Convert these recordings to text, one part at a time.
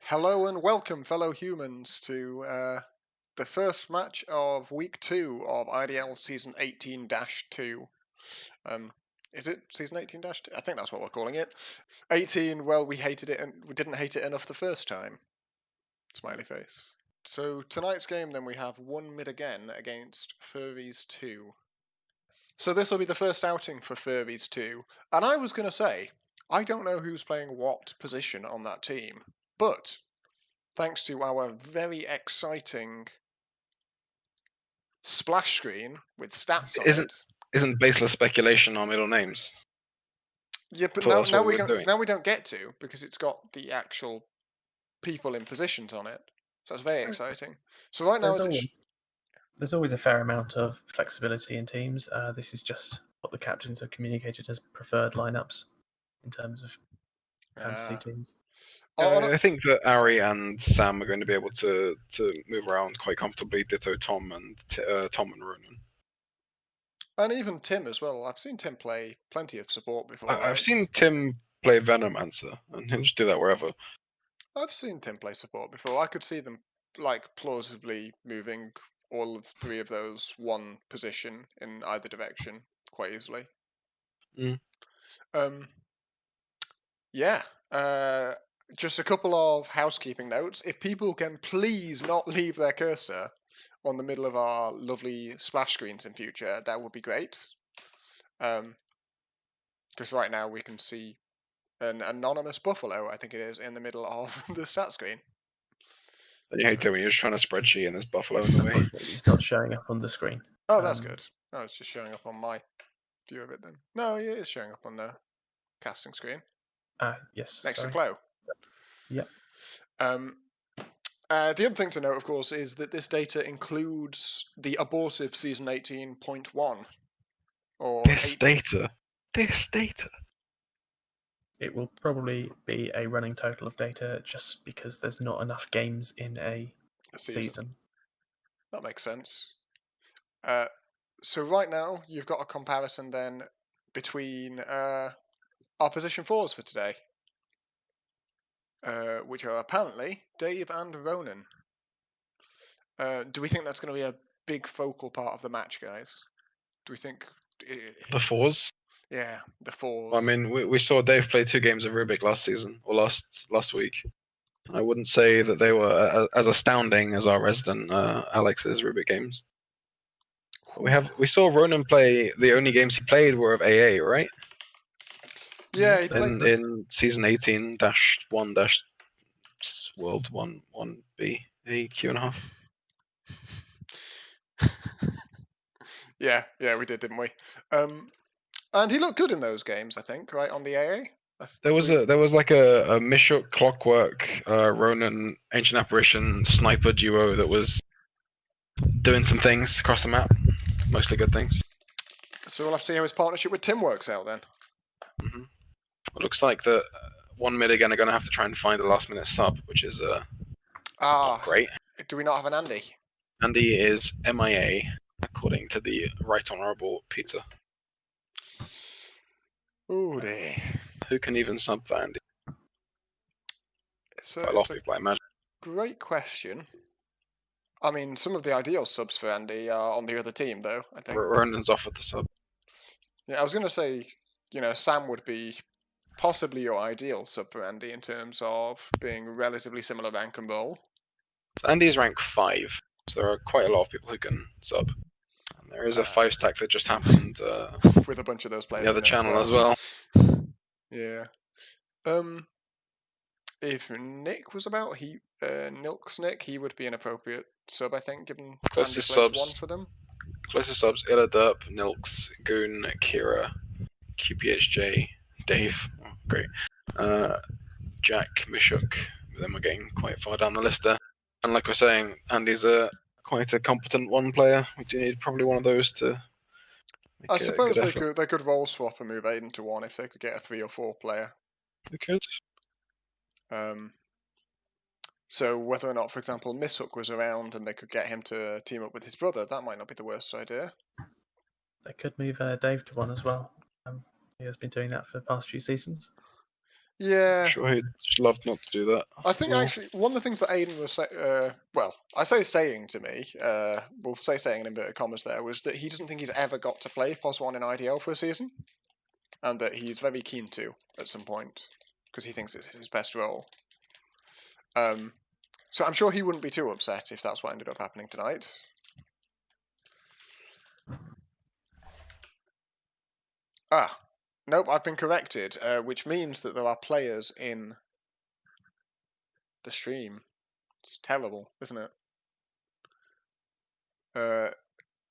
Hello and welcome, fellow humans, to the first match of week 2 of IDL season 18-2. Is it season 18-2? I think that's what we're calling it. 18, well, we hated it and we didn't hate it enough the first time. Smiley face. So tonight's game, then, we have one mid again against Furries 2. So this will be the first outing for Furries 2. And I was going to say, I don't know who's playing what position on that team, but thanks to our very exciting splash screen with stats on Isn't it. isn't baseless speculation our middle names? Yeah, but Thought that's now what we we're doing. don't get to, because it's got the actual people in positions on it. So it's very exciting. So right now There's always a fair amount of flexibility in teams. This is just what the captains have communicated as preferred lineups in terms of fantasy teams. I think that Ari and Sam are going to be able to move around quite comfortably. Ditto Tom and Ronan. and even Tim as well. I've seen Tim play plenty of support before. I've seen Tim play Venomancer, and he'll just do that wherever. I've seen Tim play support before. I could see them plausibly moving all of three of those one position in either direction quite easily. Mm. Yeah. Just a couple of housekeeping notes. If people can please not leave their cursor on the middle of our lovely splash screens in future, that would be great. Because right now we can see an anonymous buffalo, I think it is, in the middle of the stat screen. And you hate it when you're just trying to spreadsheet and there's Buffalo in the way. Unfortunately, it's not showing up on the screen. Oh, that's good. Oh, it's just showing up on my view of it then. No, it is showing up on the casting screen. Yes. Next sorry. to Chloe. Yep. The other thing to note, of course, is that this data includes the abortive season 18.1. This data. It will probably be a running total of data just because there's not enough games in a season. That makes sense. So right now, you've got a comparison then between our position 4s for today, which are apparently Dave and Ronan. Do we think that's going to be a big focal part of the match, guys? Do we think... The 4s? Yeah, the 4s. I mean, we saw Dave play 2 games of Rubik last season, or last week. I wouldn't say that they were as astounding as our resident Alex's Rubik games. We saw Ronan play. The only games he played were of AA, right? Yeah, he played in season 18-1-World 1B AQ.5. Yeah, we did, didn't we? And he looked good in those games, I think, right, on the AA. There was like a Mishuk Clockwork Ronan Ancient Apparition sniper duo that was doing some things across the map, mostly good things. So we'll have to see how his partnership with Tim works out then. Mm-hmm. It looks like the one mid again are going to have to try and find a last minute sub, which is not great. Do we not have an Andy? Andy is MIA, according to the Right Honourable Peter. Ooh, dear. Who can even sub for Andy? So a lot of people, I imagine. Great question. I mean, some of the ideal subs for Andy are on the other team, though, I think. Ronan's offered the sub. Yeah, I was going to say, Sam would be possibly your ideal sub for Andy in terms of being relatively similar rank and role. So Andy is rank 5, so there are quite a lot of people who can sub. And there is a 5-stack that just happened with a bunch of those players the other channel as well. Yeah. If Nick was about, Nilk's Nick, he would be an appropriate sub, I think, given closest Andy plays subs, 1 for them. Closest subs: Illa Derp, Nilks, Goon, Kira, QPHJ, Dave, great, Jack, Mishuk. Then we're getting quite far down the list there. And like we're saying, Andy's quite a competent 1 player. We do need probably one of those to. I suppose they could role swap and move Aiden to 1 if they could get a 3 or 4 player. They could. So whether or not, for example, Mishuk was around and they could get him to team up with his brother, that might not be the worst idea. They could move Dave to 1 as well. He has been doing that for the past few seasons. Yeah. Sure, he'd just love not to do that. I think as well. actually one of the things that Aiden was well, I say saying to me, we'll say saying in inverted commas there, was that he doesn't think he's ever got to play POS 1 in IDL for a season, and that he's very keen to at some point because he thinks it's his best role. So I'm sure he wouldn't be too upset if that's what ended up happening tonight. Ah, nope, I've been corrected, which means that there are players in the stream. It's terrible, isn't it?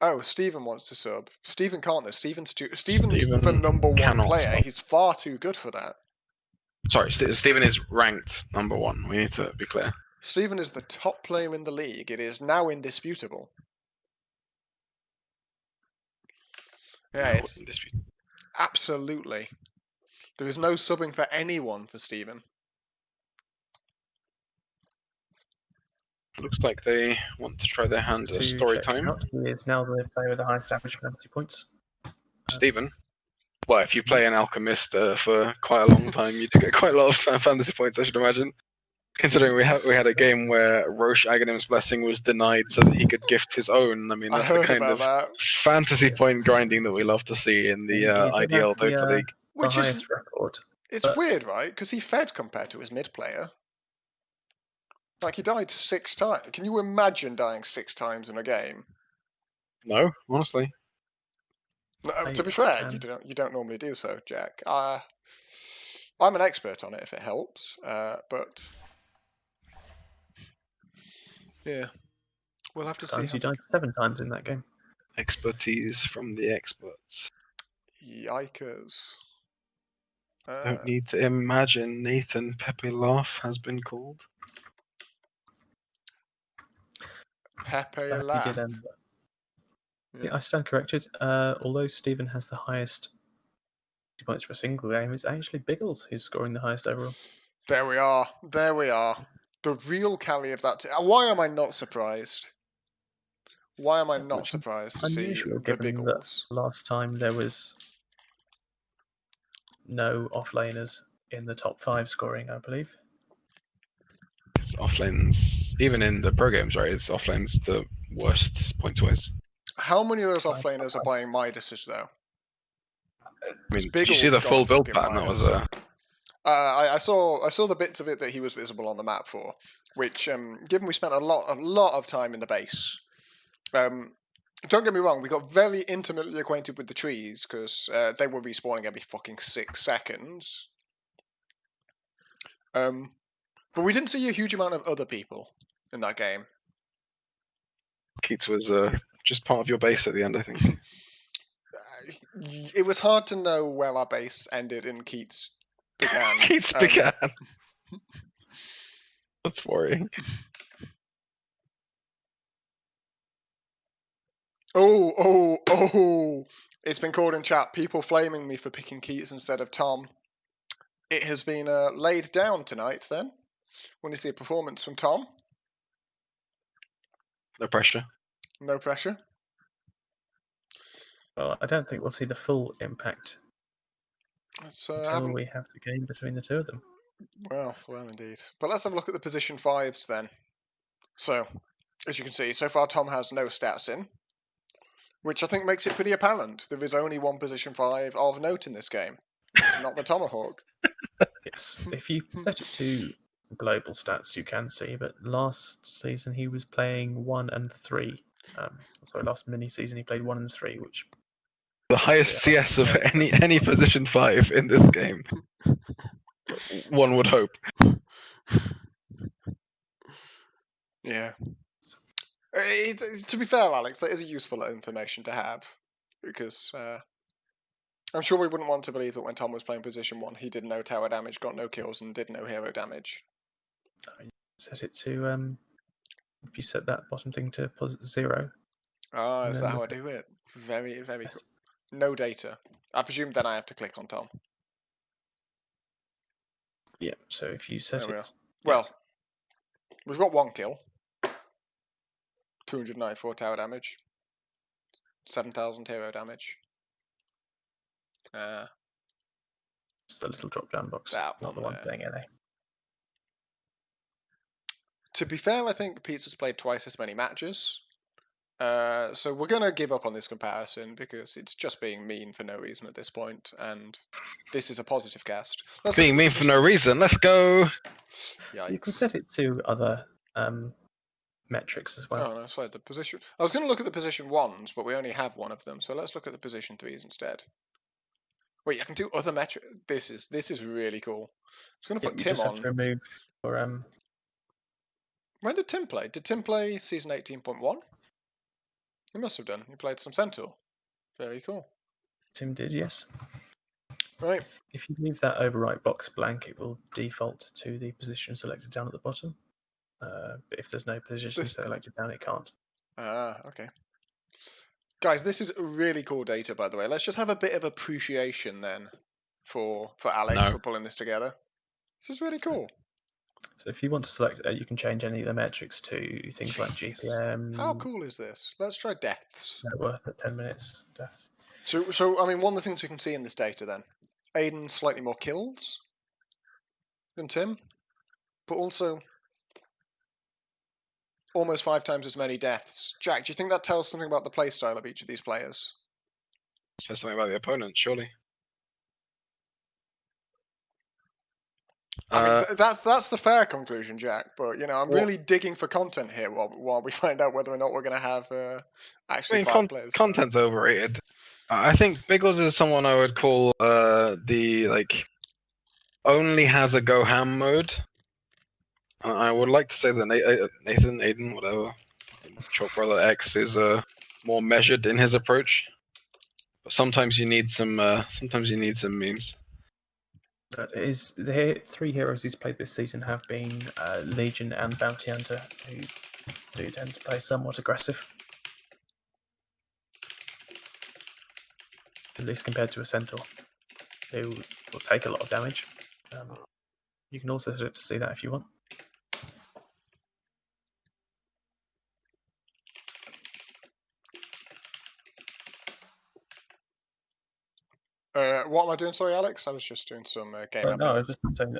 Oh, Stephen wants to sub. Stephen can't. Stephen's the Stephen number one cannot player. sub. He's far too good for that. Sorry, Stephen is ranked number 1. We need to be clear. Stephen is the top player in the league. It is now indisputable. Yeah, No, it's dispute. absolutely. There is no subbing for anyone for Stephen. Looks like they want to try their hand at To story check time. out, he is now the player with the highest average fantasy points. Stephen. Well, if you play an alchemist for quite a long time, you do get quite a lot of fantasy points, I should imagine. Considering we had a game where Roche Aghanim's blessing was denied so that he could gift his own. I mean, I that's the heard kind about of that. fantasy point grinding that we love to see in the He did IDL have the, Dota League. the Which is highest record. it's but- weird, right? Because he fed compared to his mid player. Like he died 6 times. Can you imagine dying 6 times in a game? No, honestly. No, I to be fair, can. you don't normally do so, Jack. I'm an expert on it if it helps, but yeah, we'll have to see. Times you died 7 times in that game. Expertise from the experts. Yikers! Don't need to imagine Nathan Pepe Laugh has been called. Pepe He La. did end. Yeah, I stand corrected. Although Stephen has the highest points for a single game, it's actually Biggles who's scoring the highest overall. There we are. There we are. The real carry of that. Why am I not surprised? Why am I not Which is surprised to see unusual, the given that Biggles? last time there was no offlaners in the top 5 scoring, I believe. It's offlanes, even in the pro games, right? It's offlanes the worst points wise. How many of those offlaners are buying Midases though? I mean, did you see the Biggles got full build fucking pattern? That was Midas. a I saw the bits of it that he was visible on the map for, which given we spent a lot of time in the base. Don't get me wrong, we got very intimately acquainted with the trees because they were respawning every fucking 6 seconds. But we didn't see a huge amount of other people in that game. Keats was just part of your base at the end, I think. It was hard to know where our base ended and Keats began. Keats began. That's worrying. Oh! It's been called in chat. People flaming me for picking Keats instead of Tom. It has been laid down tonight. Then, when you see a performance from Tom, No pressure. no pressure. Well, I don't think we'll see the full impact until we have the game between the two of them. Well, indeed. But let's have a look at the position 5s then. So, as you can see, so far Tom has no stats in, which I think makes it pretty apparent. There is only one position 5 of note in this game. It's not the Tomahawk. Yes, if you set it to global stats, you can see. But last season he was playing 1 and 3. Last mini season he played 1 and 3, which The highest CS of any position 5 in this game. One would hope. Yeah. To be fair, Alex, that is a useful information to have, because I'm sure we wouldn't want to believe that when Tom was playing position 1, he did no tower damage, got no kills, and did no hero damage. Set it to if you set that bottom thing to +0. Ah, is that how I do it? Very, very Yes. cool. No data. I presume then I have to click on Tom. Yeah, so if you set There we it... are. Well, we've got 1 kill. 294 tower damage. 7,000 hero damage. It's the little drop-down box, That not the one one there. saying NA. To be fair, I think Pizza's played twice as many matches. So we're going to give up on this comparison because it's just being mean for no reason at this point, and this is a positive cast. Let's Being look at mean the for no reason. Let's go. You can Yikes. set it to other metrics as well. Oh, no, sorry, the position. I was going to look at the position 1s, but we only have one of them, so let's look at the position 3s instead. Wait, I can do other metrics. This is really cool. I was going to Yeah, put you Tim just have on. to remove your When did Tim play? Did Tim play season 18.1? He must have done. He played some Centaur. Very cool. Tim did, yes. Right. If you leave that overwrite box blank, it will default to the position selected down at the bottom. But if there's no position selected down, it can't. Ah, okay. Guys, this is really cool data, by the way. Let's just have a bit of appreciation then for Alex for pulling this together. This is really cool. So if you want to select, you can change any of the metrics to things like Jeez. GPM. How cool is this? Let's try deaths. Net worth at 10 minutes. Deaths. So I mean, one of the things we can see in this data then, Aiden slightly more kills than Tim, but also almost 5 times as many deaths. Jack, do you think that tells something about the playstyle of each of these players? Says something about the opponent, surely. I mean, that's the fair conclusion, Jack. But you know, I'm really digging for content here while we find out whether or not we're going to have actually 5 players. Content's overrated. I think Biggles is someone I would call the like only has a go ham mode. I would like to say that Nathan, Aiden, whatever, Chalk Brother X is more measured in his approach. But sometimes you need some memes. But the 3 heroes who's played this season have been Legion and Bounty Hunter, who do tend to play somewhat aggressive. At least compared to a Centaur, who will take a lot of damage. You can also set it to see that if you want. What am I doing? Sorry, Alex. I was just doing some game admin. No, I was just saying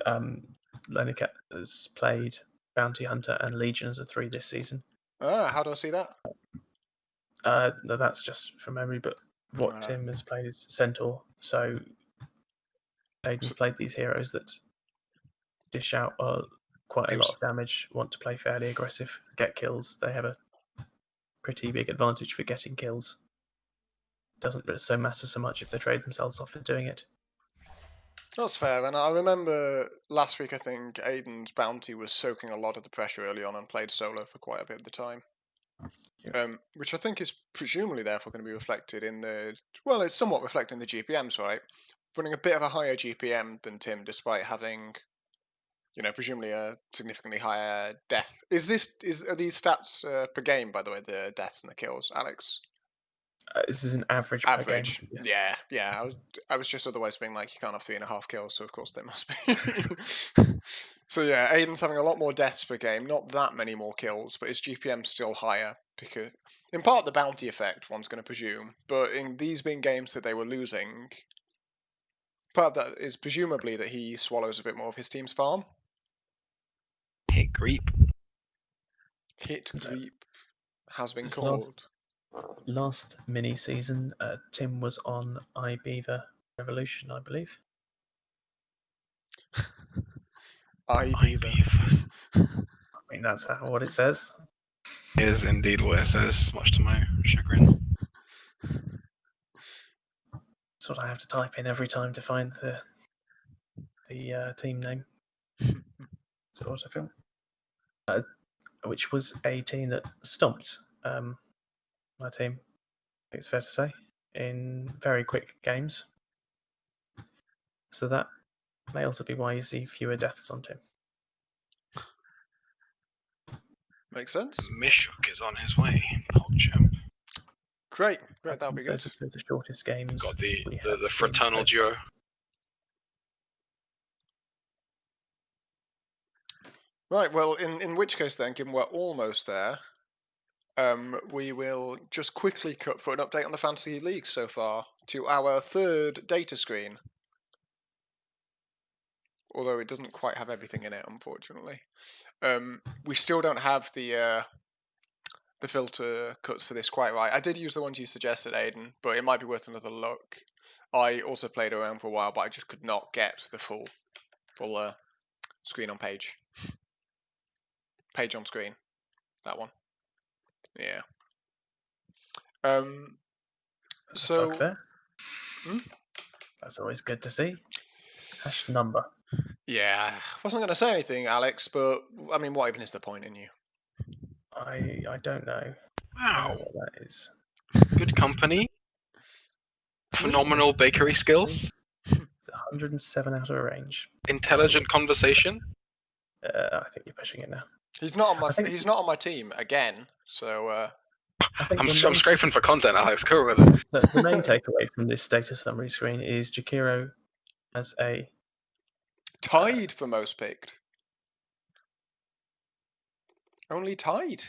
Lonely Cat has played Bounty Hunter and Legion as a 3 this season. How do I see that? No, that's just from memory, but what Tim has played is Centaur. So Aiden's played these heroes that dish out quite a lot of damage, want to play fairly aggressive, get kills. They have a pretty big advantage for getting kills. Doesn't so matter so much if they trade themselves off for doing it. That's fair, and I remember last week I think Aiden's Bounty was soaking a lot of the pressure early on and played solo for quite a bit of the time. Which I think is presumably therefore going to be reflected in the... Well, it's somewhat reflected in the GPMs, right? Running a bit of a higher GPM than Tim despite having, you know, presumably a significantly higher death. Are these stats per game, by the way, the deaths and the kills, Alex? This is an average per game. Yes. Yeah. I was just otherwise being like, you can't have 3.5 kills, so of course they must be. So yeah, Aiden's having a lot more deaths per game, not that many more kills, but his GPM's still higher because, in part, the bounty effect, one's going to presume, but in these being games that they were losing, part of that is presumably that he swallows a bit more of his team's farm. Hit creep. Hit creep has been called. Last mini season, Tim was on iBeaver Revolution, I believe. iBeaver. I mean, that's what it says. It is indeed what it says, much to my chagrin. That's what I have to type in every time to find the team name. So autofill. Which was a team that stomped my team, I think it's fair to say, in very quick games. So that may also be why you see fewer deaths on Tim. Makes sense. Mishuk is on his way, PogChamp. Great, that'll be good. Those are two of the shortest games. Got the fraternal duo. Right, well, in which case then, given we're almost there, we will just quickly cut for an update on the Fantasy League so far to our 3rd data screen. although it doesn't quite have everything in it, unfortunately. We still don't have the filter cuts for this quite right. I did use the ones you suggested, Aiden, but it might be worth another look. I also played around for a while, but I just could not get the full screen on page. Page on screen. That one. Yeah. So Bug there. That's always good to see. Hash number. yeah, wasn't going to say anything, Alex, but I mean, what even is the point in you? I don't know. I don't know Wow. what that is. Good company. Phenomenal bakery skills. It's 107 out of range. Intelligent conversation. I think you're pushing it now. He's not on my. I think- He's not on my team again. So I think I'm the main, scraping for content, Alex. Go with it. the main takeaway from this status summary screen is Jakiro as a tied for most picked. Only tied.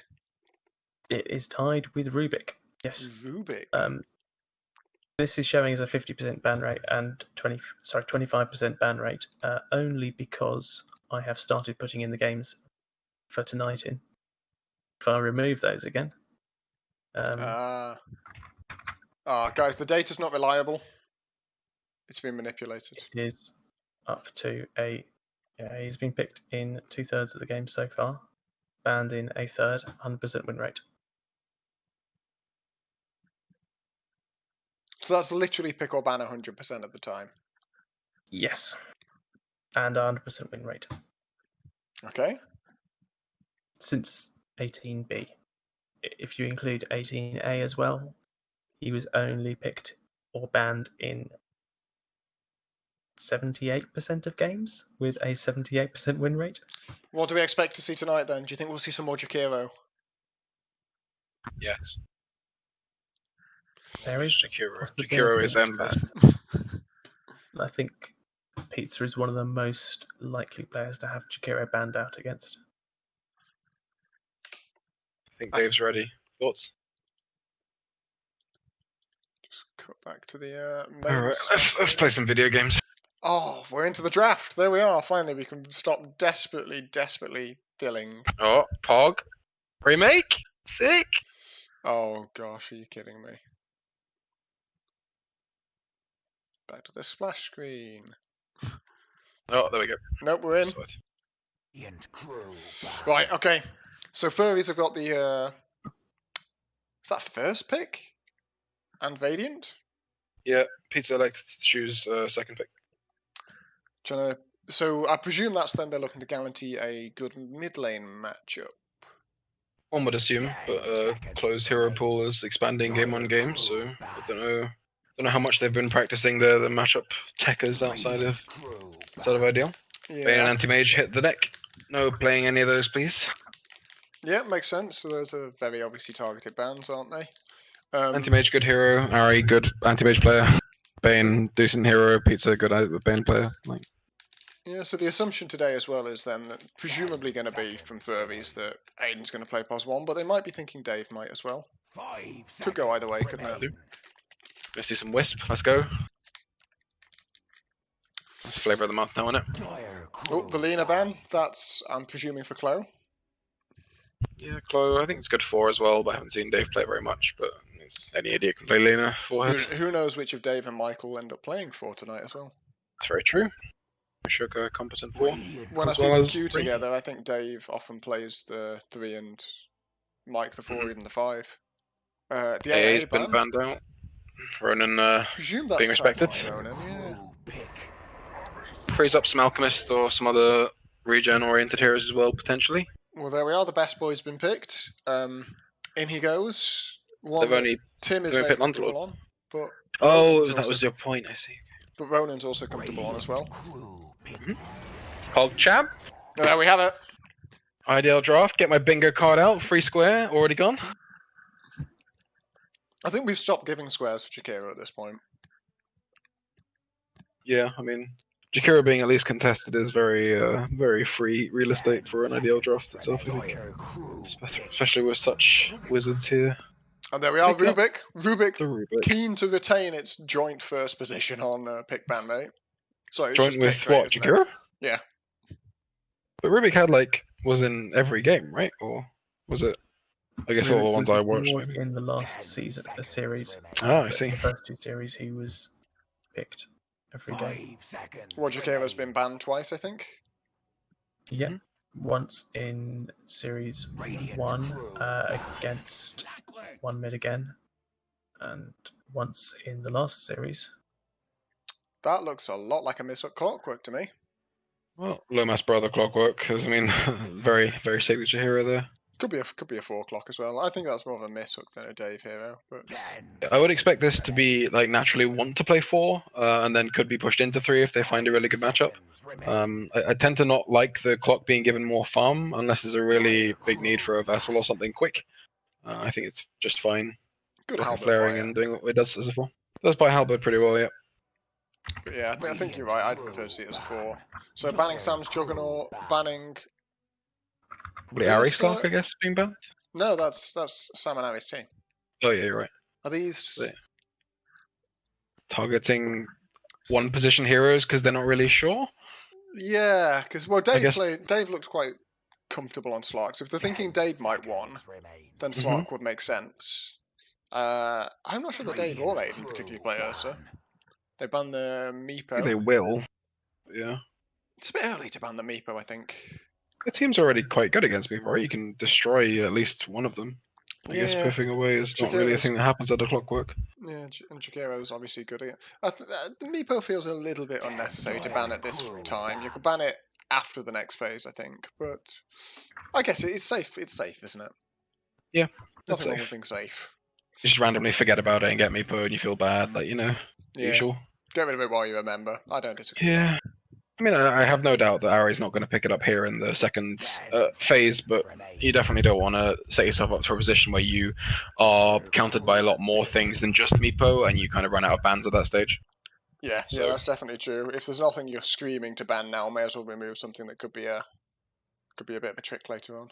it is tied with Rubik. Yes. Rubik. This is showing as a 50% ban rate and 25% ban rate, only because I have started putting in the games for tonight in. If I remove those again, Guys, the data's not reliable. It's been manipulated. it is up to he's been picked in 2/3 of the game so far, banned in 1/3, 100% win rate. So that's literally pick or ban 100% of the time. Yes, and 100% win rate Okay. since 18B. If you include 18A as well, he was only picked or banned in 78% of games with a 78% win rate. What do we expect to see tonight then? Do you think we'll see some more Jakiro? Yes. There is Jakiro is endless. I think Pizza is one of the most likely players to have Jakiro banned out against. I think Dave's ready. Thoughts? Just cut back to the main. All right, let's play some video games. Oh, we're into the draft. There we are. Finally, we can stop desperately filling. Oh, Pog. Remake? Sick. Oh gosh, are you kidding me? Back to the splash screen. Oh, there we go. Nope, we're in. Sorted. Right, okay. So Furries have got the is that first pick? And Vadiant? Yeah, Pizza elected to choose second pick. So I presume that's then they're looking to guarantee a good mid lane matchup. One would assume, but closed hero pool is expanding game on game, so I don't know how much they've been practicing the matchup techers outside of Ideal. Yeah. Bane and Anti-Mage hit the deck. No playing any of those, please. Yeah, makes sense. So those are very obviously targeted bans, aren't they? Anti-Mage, good hero. Ari, good Anti-Mage player. Bane, decent hero. Pizza, good Bane player. Yeah, so the assumption today as well is then that presumably going to be from Furries that Aiden's going to play POS 1, but they might be thinking Dave might as well. Could go either way, couldn't it? Let's do some Wisp. Let's go. That's flavour of the month now, isn't it? Oh, the Lena ban. That's, I'm presuming, for Chloe. Yeah, Chloe, I think it's good for as well, but I haven't seen Dave play very much, but any idiot can play Lena forehead. Who knows which of Dave and Michael end up playing for tonight as well. That's very true. Sugar competent for. When I as see well the as queue three. together, I think Dave often plays the 3 and Mike the 4, even the 5. The AA's AA been ban. banned out. Ronan Presume that's being respected. tied by Ronan, yeah. Frees up some Alchemist or some other regen-oriented heroes as well, potentially. Well, there we are. The best boy's been picked. In he goes. One They've that only Tim is they've very picked Lancelot. comfortable on, but Oh, Ronan's that also was your point, I see. But Ronan's also comfortable on as well. Pog Chab. There we have it. Ideal draft. Get my bingo card out. Free square. Already gone. I think we've stopped giving squares for Jakiro at this point. Yeah, I mean, Jakiro being at least contested is very free real estate for an ideal draft itself, I think. Especially with such wizards here. And there we are, Pick up Rubik. Rubik, The Rubik. keen to retain its joint first position on pick ban, mate. Sorry, it's Joint just with pick, what, isn't it? Jakiro? Yeah. But Rubik had was in every game, right? Or was it? I guess all the ones I watched, maybe. In the last series. Oh, I see. The first 2 series, he was picked every game. Roger has been banned twice, I think. Yeah, once in series 1 against 1 mid again, and once in the last series. That looks a lot like a Miss Clockwork to me. Well, Lomas brother Clockwork, because I mean, very very signature hero there. Could be a 4 o'clock as well. I think that's more of a Miss Hook than a Dave hero. But I would expect this to be naturally want to play 4, and then could be pushed into 3 if they find a really good matchup. I tend to not like the clock being given more farm unless there's a really big need for a vessel or something quick. I think it's just fine. good Rocket halberd flaring buyer. and doing what it does as a 4. It does buy halberd pretty well, yeah. But yeah, I think you're right. I'd prefer to see it as a 4. So banning Sam's Juggernaut, banning. Probably Ari Slark, I guess, being banned. No, that's Sam and Ari's team. Oh yeah, you're right. Are these targeting one position heroes because they're not really sure? Yeah, because Dave looked quite comfortable on Slark. So if they're thinking Dave might won, then Slark would make sense. I'm not sure that Dave or Aiden particularly play Ursa. They ban the Meepo. They will. Yeah. It's a bit early to ban the Meepo, I think. The team's already quite good against Meepo, right? You can destroy at least one of them. I guess piffing away is not really a thing that happens at the Clockwork. Yeah, and Jagiro's obviously good at it. The Meepo feels a little bit unnecessary to ban at this time. You could ban it after the next phase, I think. But I guess it's safe. It's safe, isn't it? Yeah. Nothing wrong with being safe. You just randomly forget about it and get Meepo and you feel bad, usual. Get rid of it while you remember. I don't disagree. Yeah. I mean, I have no doubt that Ari's not going to pick it up here in the second phase, but you definitely don't want to set yourself up to a position where you are countered by a lot more things than just Meepo, and you kind of run out of bans at that stage. Yeah, that's definitely true. If there's nothing you're screaming to ban now, may as well remove something that could be a bit of a trick later on.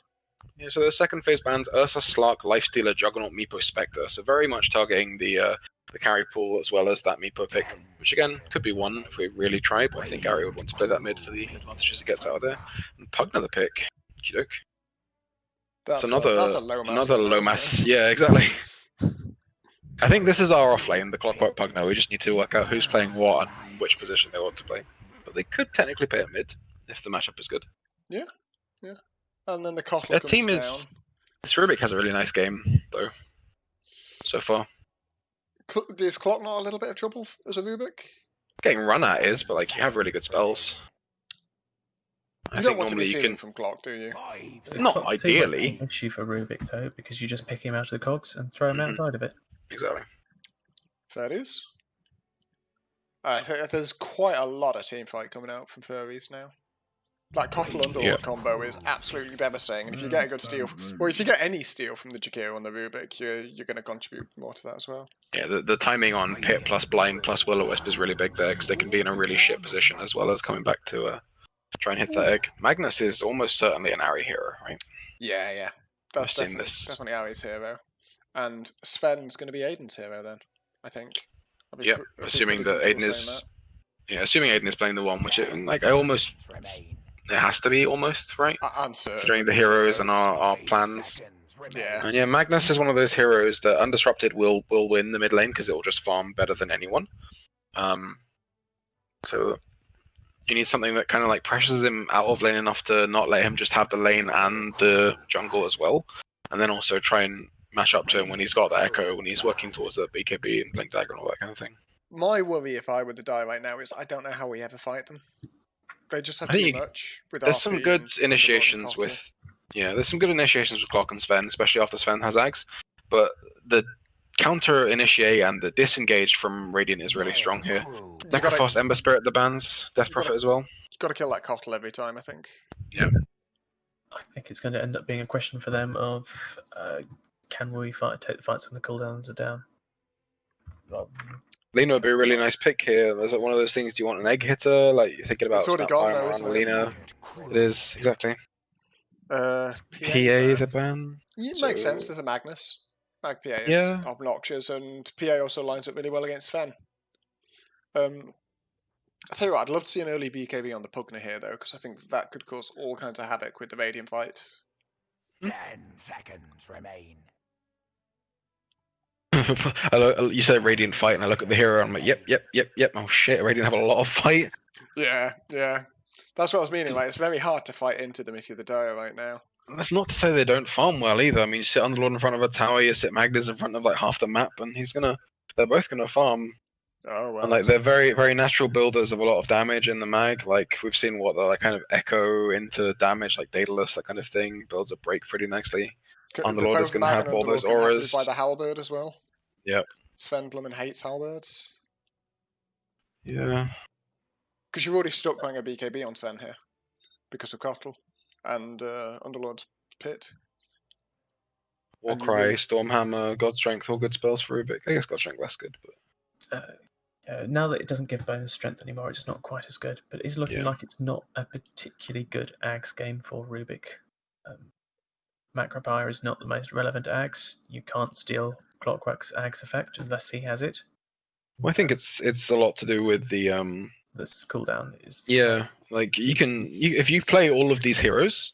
Yeah, so the second phase bans Ursa, Slark, Lifestealer, Juggernaut, Meepo, Spectre. So very much targeting the carry pool as well as that Meepo pick, which again could be one if we really try, but I think Ari would want to play that mid for the advantages he gets out of there. And Pugner the pick. Okey-doke. That's a low mass. Yeah, exactly. I think this is our offlane, the Clockwork Pugner. We just need to work out who's playing what and which position they want to play. But they could technically play at mid if the matchup is good. Yeah. And then the Kotl comes down. This Rubik has a really nice game, though, so far. Is Clock not a little bit of trouble as a Rubik? Getting run at is, but you have really good spells. You don't want to be stealing from Clock, do you? Not ideally. Issue for Rubik though, because you just pick him out of the cogs and throw him outside of it. Exactly. Fair is. There's quite a lot of team fight coming out from Furries now. Like Kotl Underlord combo is absolutely devastating, and if you get a good steal, or if you get any steal from the Jakiro and the Rubik, you're going to contribute more to that as well. Yeah, the timing on Pit plus Blind plus Will-O-Wisp is really big there, because they can be in a really shit position as well as coming back to try and hit that egg. Magnus is almost certainly an Ari hero, right? Yeah. That's definitely Ari's hero. And Sven's going to be Aiden's hero then, I think. Yeah, assuming that Aiden is... Yeah, assuming Aiden is playing the one, which it has to be almost, right? I'm certain. Considering the heroes and our plans. Yeah. And yeah, Magnus is one of those heroes that undisrupted will win the mid lane because it will just farm better than anyone. So you need something that kind of pressures him out of lane enough to not let him just have the lane and the jungle as well. And then also try and match up to him when he's got the echo, when he's working towards the BKB and Blink Dagger and all that kind of thing. My worry if I were to die right now is I don't know how we ever fight them. They just have too much. There's some good initiations with... Yeah, there's some good initiations with Clock and Sven, especially after Sven has Ags. But the counter initiate and the disengage from Radiant is really strong here. Necrophos, Ember Spirit, the bans, Death Prophet as well. You've got to kill that Kotl every time, I think. Yeah. I think it's going to end up being a question for them of can we take the fights when the cooldowns are down? Lina would be a really nice pick here. Is it one of those things, do you want an egg hitter? You're thinking about... It's already gone though, isn't it? Lina. It is, exactly. PA the ban? It makes sense, there's a Magnus. Mag PA is obnoxious, and PA also lines up really well against Sven. I tell you what, I'd love to see an early BKB on the Pugna here though, because I think that could cause all kinds of havoc with the Radiant fight. 10 seconds remain. You said Radiant fight, and I look at the hero, and I'm like, yep. Oh shit, Radiant have a lot of fight. Yeah. That's what I was meaning. Like, it's very hard to fight into them if you're the Dire right now. That's not to say they don't farm well either. I mean, you sit Underlord in front of a tower, you sit Magnus in front of like half the map, and they're both gonna farm. Oh well. And like they're very, very natural builders of a lot of damage in the mag. Like we've seen what they like kind of echo into damage, like Daedalus, that kind of thing, builds a break pretty nicely. Underlord is gonna have all those auras. By the halberd as well. Yep. Sven Blummen hates halberds. Yeah. Because you're already stuck playing a BKB on Sven here, because of Kotl and Underlord's Pit. Warcry, Stormhammer, God Strength, all good spells for Rubik. I guess God Strength less good, but now that it doesn't give bonus strength anymore, it's not quite as good. But it's looking like it's not a particularly good Ags game for Rubik. Macropire is not the most relevant Ags. You can't steal Clockwork's Ags effect unless he has it. Well, I think it's a lot to do with the This cooldown is like if you play all of these heroes,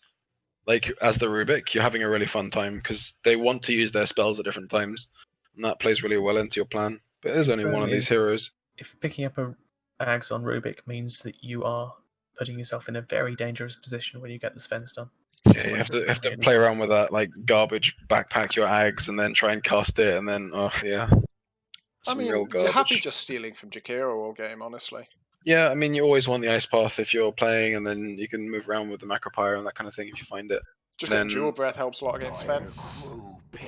like as the Rubik, you're having a really fun time because they want to use their spells at different times, and that plays really well into your plan. But there's only one of these heroes. If picking up a Ags on Rubik means that you are putting yourself in a very dangerous position when you get the Svens done. Yeah, you have to play around with that like garbage backpack your Ags and then try and cast it, and then I mean, you're happy just stealing from Jakiro all game, honestly. Yeah, I mean, you always want the Ice Path if you're playing, and then you can move around with the Macropyre and that kind of thing if you find it. Just getting Jewel Breath helps a lot against Sven.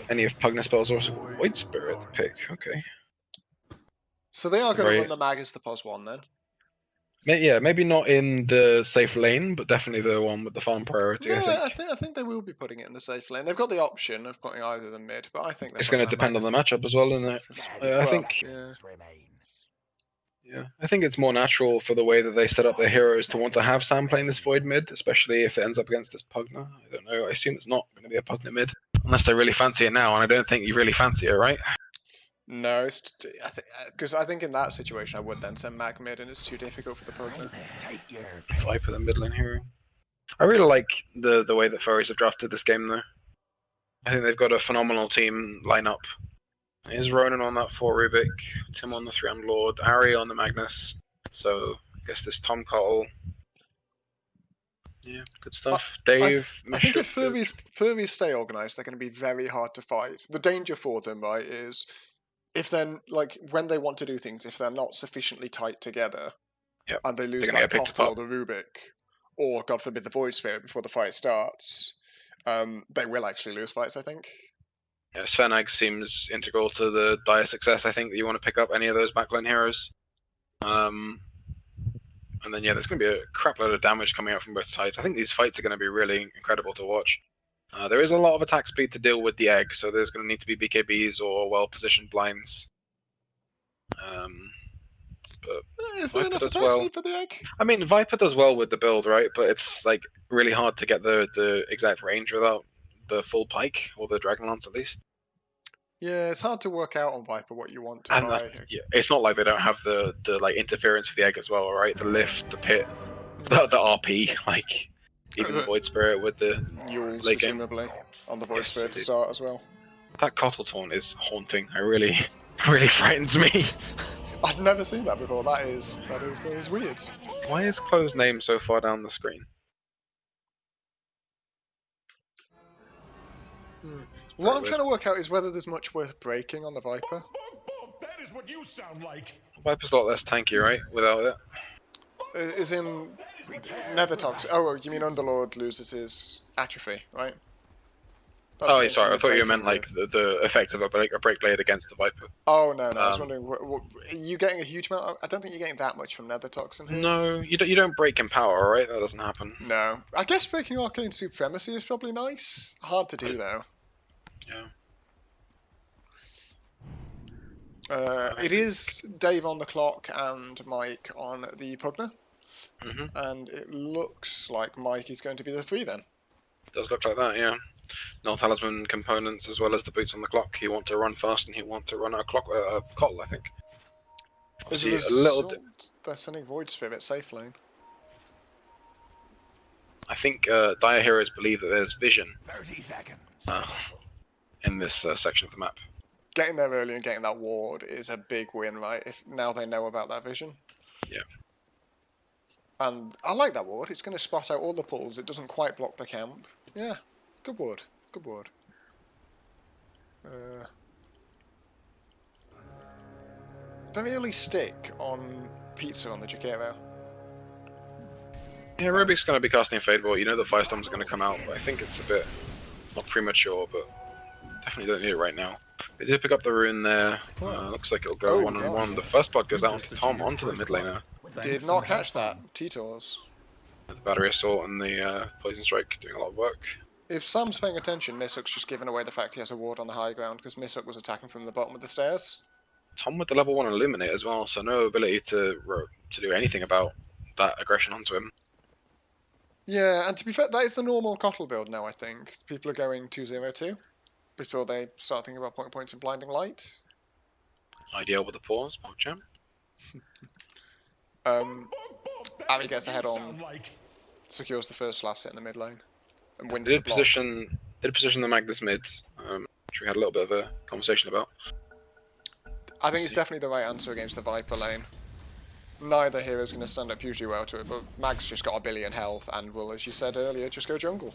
Any of Pugna spells or Void Spirit pick, okay. So they are going to run the Mag as the POS one then? Yeah, maybe not in the safe lane, but definitely the one with the farm priority. Yeah, I think they will be putting it in the safe lane. They've got the option of putting either of them mid, but I think it's going to depend on the matchup as well, isn't it? I think. Yeah, I think it's more natural for the way that they set up their heroes to want to have Sam playing this Void mid, especially if it ends up against this Pugna. I don't know. I assume it's not going to be a Pugna mid, unless they really fancy it now, and I don't think you really fancy it, right? No, because I think in that situation I would then send Mag mid, and it's too difficult for the Pugna. Viper the mid lane hero. I really like the way that Furries have drafted this game, though. I think they've got a phenomenal team lineup. Is Ronan on that 4 Rubik, Tim on the 3 Lord, Ari on the Magnus. So I guess this Tom Cottle. Yeah, good stuff. Dave. I think if Furries stay organised, they're going to be very hard to fight. The danger for them, right, is if then like when they want to do things, if they're not sufficiently tight together, and they lose like Cottle or the Rubik, or God forbid the Void Spirit before the fight starts, they will actually lose fights, I think. Yeah, Svenag seems integral to the dire success. I think that you want to pick up any of those backline heroes. And then there's going to be a crap load of damage coming out from both sides. I think these fights are going to be really incredible to watch. There is a lot of attack speed to deal with the egg, so there's going to need to be BKBs or well-positioned blinds. But is there enough attack speed for the egg? I mean, Viper does well with the build, right? But it's like really hard to get the exact range without the full pike, or the Dragon Lance at least. Yeah, it's hard to work out on Viper what you want to buy. It's not like they don't have the like interference for the egg as well, right? The lift, the pit, the RP, like even the Void Spirit with the Yules, presumably, on the Void Spirit to start as well. That Cottle Taunt is haunting. It really frightens me. I've never seen that before. That is weird. Why is Chloe's name so far down the screen? What I'm trying to work out is whether there's much worth breaking on the Viper. That is what you sound like. Viper's a lot less tanky, right? Without it. Is in Nethertox. Oh, you mean Underlord loses his atrophy, right? Oh, sorry. I thought you meant like the effect of a break blade against the Viper. Oh no, I was wondering, are you getting a huge amount? I don't think you're getting that much from Nethertoxin here. No, you don't break in power, right? That doesn't happen. No, I guess breaking Arcane Supremacy is probably nice. Hard to do though. Yeah. It is Dave on the clock and Mike on the Pugna. And it looks like Mike is going to be the 3 then. Does look like that, yeah. Null Talisman components as well as the boots on the clock. He want to run fast and he want to run a Cottle, I think. As a See, a little. result, they're sending Void Spirit safe lane. I think Dire Heroes believe that there's vision 30 seconds. in this section of the map. Getting there early and getting that ward is a big win, right? If now they know about that vision. Yeah. And I like that ward. It's going to spot out all the pulls. It doesn't quite block the camp. Yeah, good ward. Good ward. Very early stick on Pizza on the Jakiro. Yeah, Rubik's going to be casting a Fade Ball. You know that Firestorm's going to come out, but I think it's a bit, not premature, but definitely don't need it right now. They did pick up the rune there. Looks like it'll go Oh, one-on-one. gosh. The first blood goes out onto Tom, onto the mid laner. Did not catch that. T-Tors. The Battery Assault and the Poison Strike doing a lot of work. If Sam's paying attention, Misuk's just giving away the fact he has a ward on the high ground because Misuk was attacking from the bottom of the stairs. Tom with the level 1 Illuminate as well, so no ability to do anything about that aggression onto him. Yeah, and to be fair, that is the normal Kotl build now, I think. People are going 2-0-2 before they start thinking about points and blinding light. Ideal with the pause, PogChamp. Abby gets ahead on, secures the first last hit in the mid lane, and wins Did the block. position the Magnus mid, which we had a little bit of a conversation about. I think it's definitely the right answer against the Viper lane. Neither hero's going to stand up hugely well to it, but Mag's just got a billion health and will, as you said earlier, just go jungle.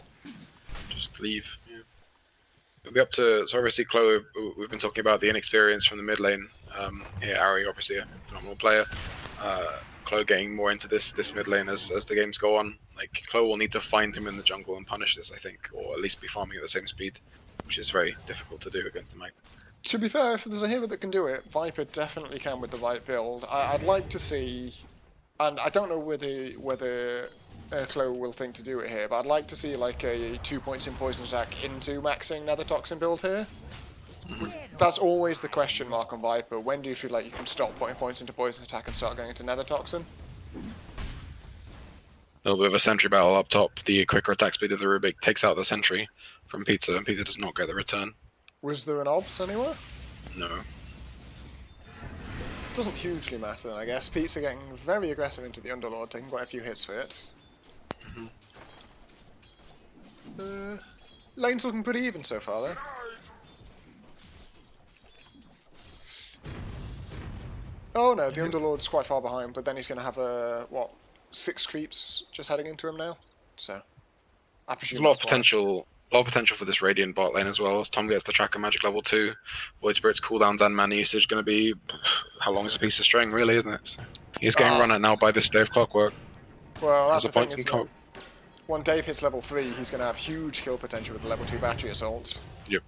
Just leave. Yeah. We'll be up to, so obviously Chloe, we've been talking about the inexperience from the mid lane. Here, Ari, obviously a phenomenal player. Chloe getting more into this mid lane as the games go on. Like, Chloe will need to find him in the jungle and punish this, I think, or at least be farming at the same speed, which is very difficult to do against the Mag. To be fair, if there's a hero that can do it, Viper definitely can with the right build. I'd like to see, and I don't know whether Chloe will think to do it here, but I'd like to see like a 2 points in poison attack into maxing Nether Toxin build here. That's always the question mark on Viper. When do you feel like you can stop putting points into poison attack and start going into Nether Toxin? A little bit of a sentry battle up top. The quicker attack speed of the Rubik takes out the sentry from Pizza, and Pizza does not get the return. Was there an obs anywhere? No. Doesn't hugely matter then, I guess. Pizza getting very aggressive into the Underlord, taking quite a few hits for it. Lane's looking pretty even so far though. Oh no, the Underlord's quite far behind, but then he's going to have what, 6 creeps just heading into him now? So, I presume There's a that's lot of potential for this Radiant bot lane as well. As Tom gets the Tracker Magic level 2, Void Spirit's cooldowns and mana usage going to be, how long is a piece of string really, isn't it? So he's getting run at now by this Dave Clockwork. Well, that's the thing, points isn't it? When Dave hits level 3, he's going to have huge kill potential with the level 2 Battery Assault. Yep.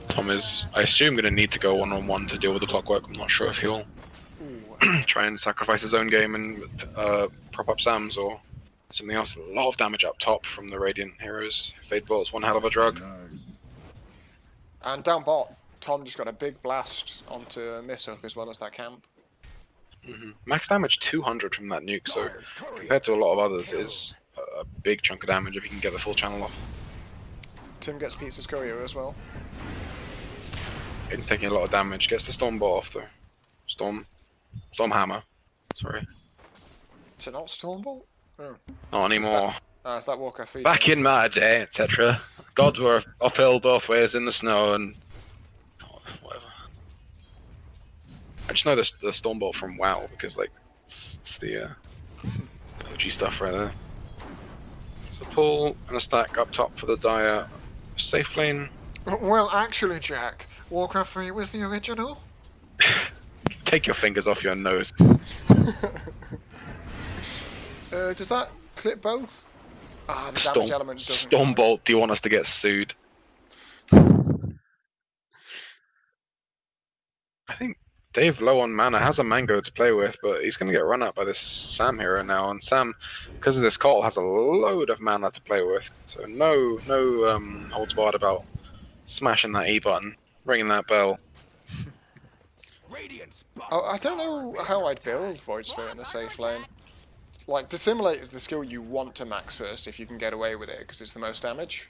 Tom is, I assume, going to need to go one-on-one to deal with the Clockwork. I'm not sure if he'll try and sacrifice his own game and prop up Sam's or something else. A lot of damage up top from the Radiant heroes. Fade Bolt's one hell of a drug. And down bot, Tom just got a big blast onto Misuk as well as that camp. Max damage 200 from that nuke, so compared to a lot of others, it is a big chunk of damage if you can get the full channel off. Tim gets Pizza's courier as well. It's taking a lot of damage. Gets the Storm Ball off though. Storm Hammer. Sorry. Is it not Stormbolt? Oh. Not anymore. Is that Warcraft 3? Back in my day, etc. Gods were uphill both ways in the snow and whatever. I just know the Stormbolt from WoW because like it's the OG stuff right there. So pull and a stack up top for the Dire safe lane. Well, actually, Jack, Warcraft 3 was the original. Take your fingers off your nose. Does that clip both? Ah, the damage element doesn't. Stormbolt, do you want us to get sued? I think Dave, low on mana, has a Mango to play with, but he's going to get run up by this Sam hero now. And Sam, because of this call, has a load of mana to play with. So no holds barred about smashing that E button, ringing that bell. Oh, I don't know how I'd build Void Spirit in the safe lane. Like, Dissimulate is the skill you want to max first if you can get away with it, because it's the most damage.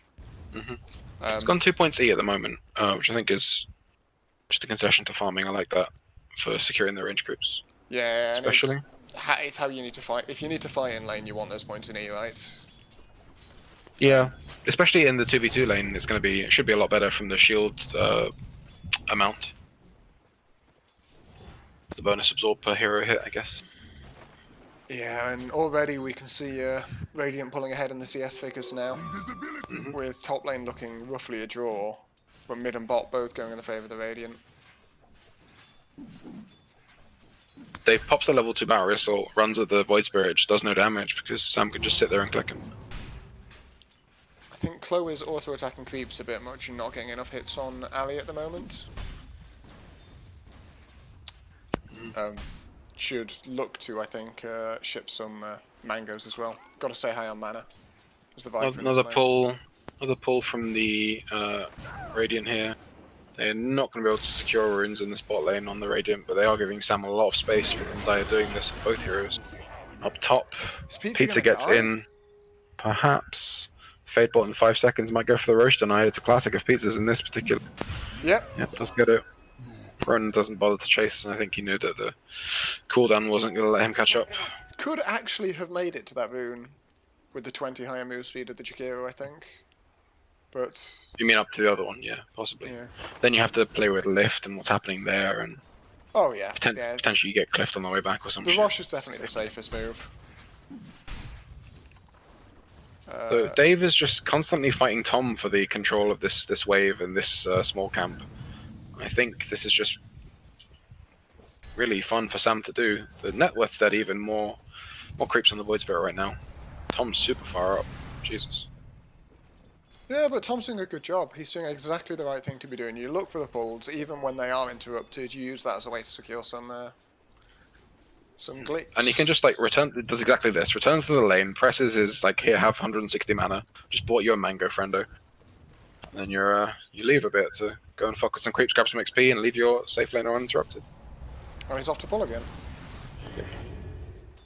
It's gone 2 points E at the moment, which I think is just a concession to farming. I like that. for securing the range groups. Yeah, and Especially. it's how you need to fight. If you need to fight in lane, you want those points in E, right? Yeah, especially in the 2v2 lane, it should be a lot better from the shield amount. The bonus absorb per hero hit, I guess. Yeah, and already we can see Radiant pulling ahead in the CS figures now, with top lane looking roughly a draw, but mid and bot both going in the favour of the Radiant. Dave pops the level 2 Battery Assault, runs at the Void Spirit, just does no damage because Sam can just sit there and click him. I think Chloe's auto-attacking creeps a bit much and not getting enough hits on Ali at the moment. Should look to, I think, ship some mangoes as well. Got to stay high on mana. Another pull from the Radiant here. They're not going to be able to secure runes in the spot lane on the Radiant, but they are giving Sam a lot of space for them. They are doing this with both heroes. Up top, Pizza gets in. Perhaps. Fade bot in 5 seconds might go for the Roast Deny. It's a classic of Pizza's in this particular. Yep, does get it. Ronan doesn't bother to chase, and I think he knew that the cooldown wasn't going to let him catch up. Could actually have made it to that rune with the 20 higher move speed of the Jakiro, I think. But you mean up to the other one? Yeah, possibly. Yeah. Then you have to play with lift and what's happening there, and potentially you get cliffed on the way back or something. The Rosh is definitely the safest move. So Dave is just constantly fighting Tom for the control of this wave and this small camp. I think this is just really fun for Sam to do. The net worth that even more creeps on the Void Spirit right now. Tom's super far up. Jesus. Yeah, but Tom's doing a good job. He's doing exactly the right thing to be doing. You look for the pulls, even when they are interrupted. You use that as a way to secure some glitch. And he can just like return. It does exactly this. Returns to the lane. Presses his like, here, have 160 mana. Just bought you a mango, friendo. And then you leave a bit to go and fuck with some creeps, grab some XP, and leave your safe lane uninterrupted. Oh, he's off to pull again. Yeah.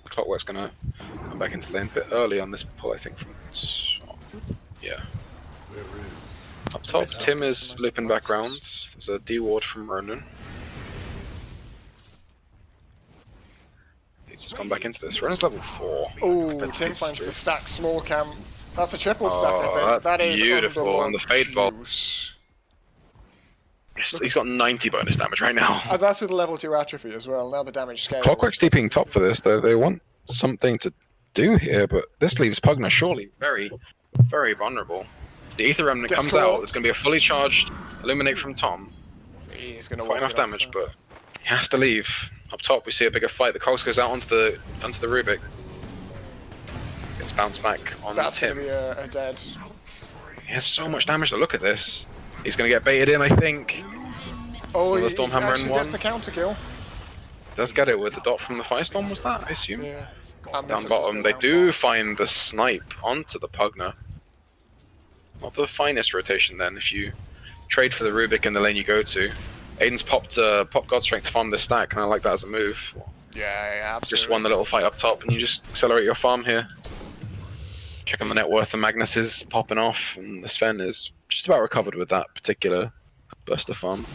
Clockwork's gonna come back into lane a bit early on this pull, I think. Yeah. Up top, Tim is looping back round. There's a D ward from Ronan. He's just gone back into this. Ronan's level 4. Oh, Tim finds the stack small camp. That's a triple stack, I think. That's that is beautiful. And the fade ball. He's got 90 bonus damage right now. And that's with level 2 atrophy as well. Now the damage scale. Clockwork's TPing top for this, though. They want something to do here, but this leaves Pugna surely very, very vulnerable. So the Aether Remnant comes out. It's going to be a fully charged Illuminate from Tom. He's going to quite enough damage, but he has to leave. Up top, we see a bigger fight. The Cogs goes out onto the Rubik. Gets bounced back on That's Tim. That's going to be a dead. He has so much damage to look at this. He's going to get baited in, I think. Oh, he Stormhammer actually gets the counter kill. Does get it with the dot from the Firestorm, was that, I assume? Yeah. Down bottom, they do find the snipe onto the Pugna. Not the finest rotation then, if you trade for the Rubik in the lane you go to. Aiden's popped God Strength to farm this stack, and I like that as a move. Yeah, absolutely. Just won the little fight up top, and you just accelerate your farm here. Check on the net worth, and Magnus is popping off, and the Sven is just about recovered with that particular burst of farm.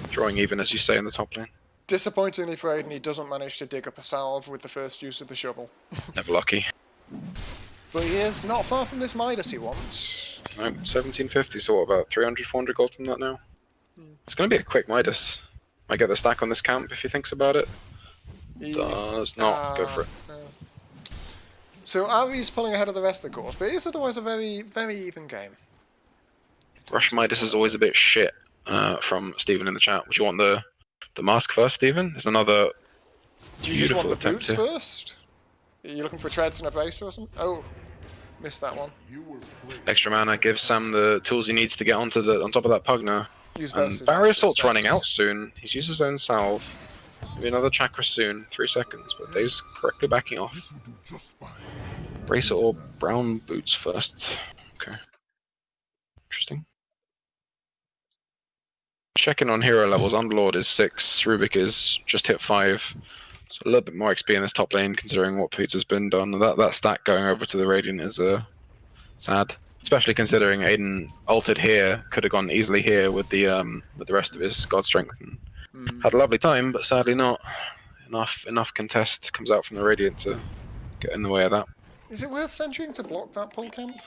Drawing even, as you say, in the top lane. Disappointingly for Aiden, he doesn't manage to dig up a salve with the first use of the shovel. Never lucky. But he is not far from this Midas he wants. No, 1750, so what, about 300, 400 gold from that now? It's going to be a quick Midas. Might get the stack on this camp if he thinks about it. Does not go for it. No. So Ari's pulling ahead of the rest of the course, but it is otherwise a very, very even game. Rush Midas is always a bit shit, from Stephen in the chat. Would you want the mask first, Stephen? There's another. Do you just want the boots first? Are you looking for treads and a bracer or something? Oh, missed that one. Extra mana gives Sam the tools he needs to get on top of that Pugna. And Barrier Assault's running out soon. He's used his own salve. Maybe another chakra soon. 3 seconds, but Dave's correctly backing off. Bracer or brown boots first. Okay. Interesting. Checking on hero levels. Underlord is 6. Rubik is just hit 5. So a little bit more XP in this top lane, considering what Pizza's been done. That stack going over to the Radiant is sad. Especially considering Aiden ulted here, could have gone easily here with the rest of his God Strength and Had a lovely time, but sadly not. Enough contest comes out from the Radiant to get in the way of that. Is it worth sentrying to block that pull camp?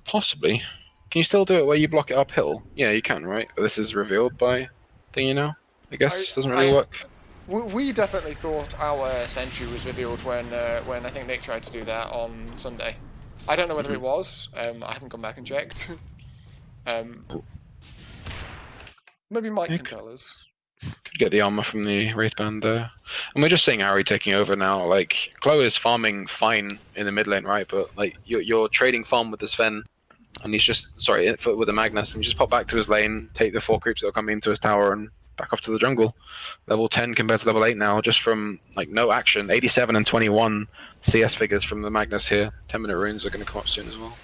Possibly. Can you still do it where you block it uphill? Yeah, you can, right? This is revealed by thingy now. I guess doesn't really work. We definitely thought our sentry was revealed when I think Nick tried to do that on Sunday. I don't know whether it was. I haven't gone back and checked. Maybe Mike can tell us. Could get the armor from the Wraith Band there. And we're just seeing Ari taking over now. Like, Chloe is farming fine in the mid lane, right? But like, you're trading farm with the Sven, and he's just with the Magnus, and you just pop back to his lane, take the 4 creeps that are coming into his tower, and back off to the jungle. Level 10 compared to level 8 now, just from like no action. 87 and 21 CS figures from the Magnus here. 10-minute runes are going to come up soon as well.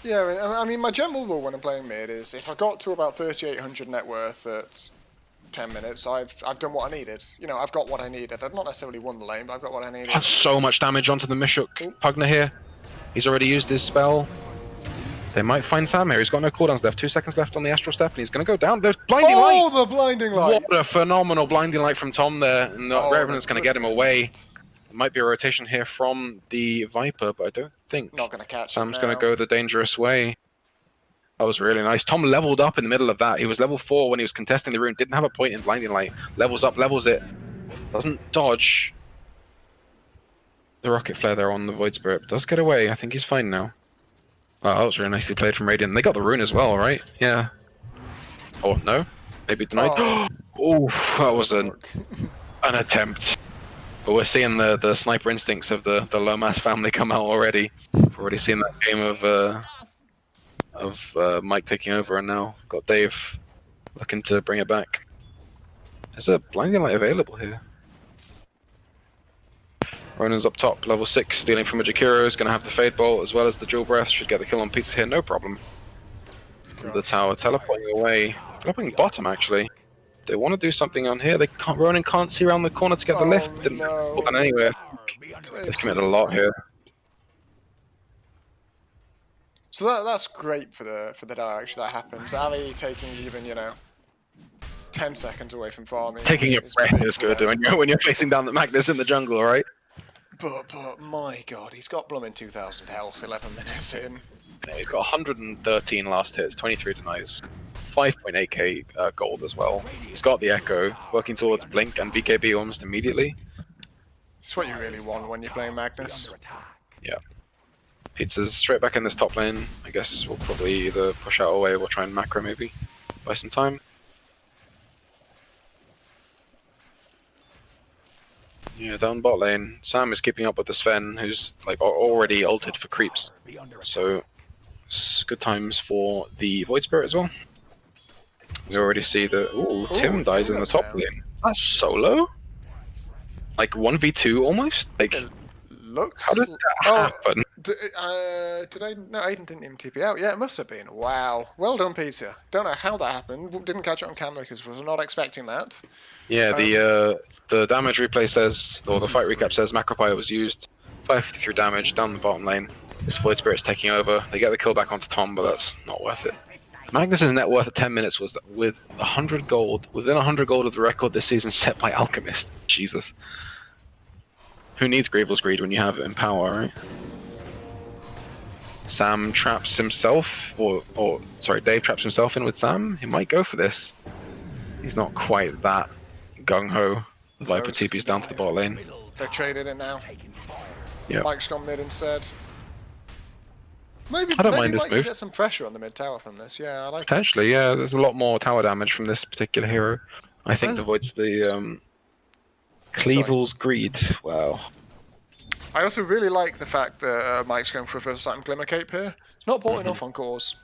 Yeah, I mean, my general rule when I'm playing mid is if I got to about 3,800 net worth at 10 minutes, I've done what I needed. You know, I've got what I needed. I've not necessarily won the lane, but I've got what I needed. That's so much damage onto the Mishuk Pugna here. He's already used his spell. They might find Sam here. He's got no cooldowns left. 2 seconds left on the Astral Step, and he's going to go down. There's blinding light. Oh, the blinding light! What a phenomenal blinding light from Tom there. And the Revenant's going to get him away. There might be a rotation here from the Viper, but I don't think not going to catch Sam's him going to go the dangerous way. That was really nice. Tom leveled up in the middle of that. He was level 4 when he was contesting the rune. Didn't have a point in blinding light. Levels up, levels it. Doesn't dodge the rocket flare there on the Void Spirit. Does get away. I think he's fine now. Oh, that was really nicely played from Radiant. They got the rune as well, right? Yeah. Oh, no? Maybe denied? Oh, that was an attempt. But we're seeing the sniper instincts of the Lomas family come out already. We've already seen that game of Mike taking over, and now got Dave looking to bring it back. There's a blinding light available here. Ronan's up top, level 6, stealing from a Jakiro, is going to have the Fade Bolt as well as the Dual Breath, should get the kill on Pizza here, no problem. The tower teleporting away, teleporting bottom actually. They want to do something on here, Ronan can't see around the corner to get the lift, didn't happen anywhere. They've committed a lot here. So that's great for the direction that happens. Ali taking even, 10 seconds away from farming. Taking a breath is good when you're facing down the Magnus in the jungle, right? But my god, he's got blooming 2,000 health 11 minutes in. Yeah, he's got 113 last hits, 23 denies, 5.8k gold as well. He's got the Echo, working towards Blink and BKB almost immediately. It's what you really want when you're playing Magnus. Yeah. Pizza's straight back in this top lane. I guess we'll probably either push out away or try and macro maybe. Buy some time. Yeah, down bot lane. Sam is keeping up with the Sven, who's like already ulted for creeps. So it's good times for the Void Spirit as well. We already see the Tim dies in the top lane. That's solo? Like 1v2 almost? Like Looks. How did that happen? Did I? No, Aiden didn't even TP out. Yeah, it must have been. Wow. Well done, Peter. Don't know how that happened. Didn't catch it on camera because was not expecting that. Yeah, the damage replay says, or the fight recap says, Macropire was used. 553 damage down the bottom lane. This Void Spirit's taking over. They get the kill back onto Tom, but that's not worth it. Magnus's net worth at 10 minutes was with 100 gold, within 100 gold of the record this season set by Alchemist. Jesus. Who needs Gravel's Greed when you have it in power, right? Sam traps himself, Dave traps himself in with Sam. He might go for this. He's not quite that gung-ho. Viper TP's down to the bot lane. They've traded it now. Yeah. Mike's gone mid instead. Maybe I don't mind Mike this move. Get some pressure on the mid tower from this. Yeah, I like it. Potentially, yeah. There's a lot more tower damage from this particular hero. I think the Void's the Cleavel's Greed. Wow. I also really like the fact that Mike's going for a first time Glimmer Cape here. It's not bought enough on cores.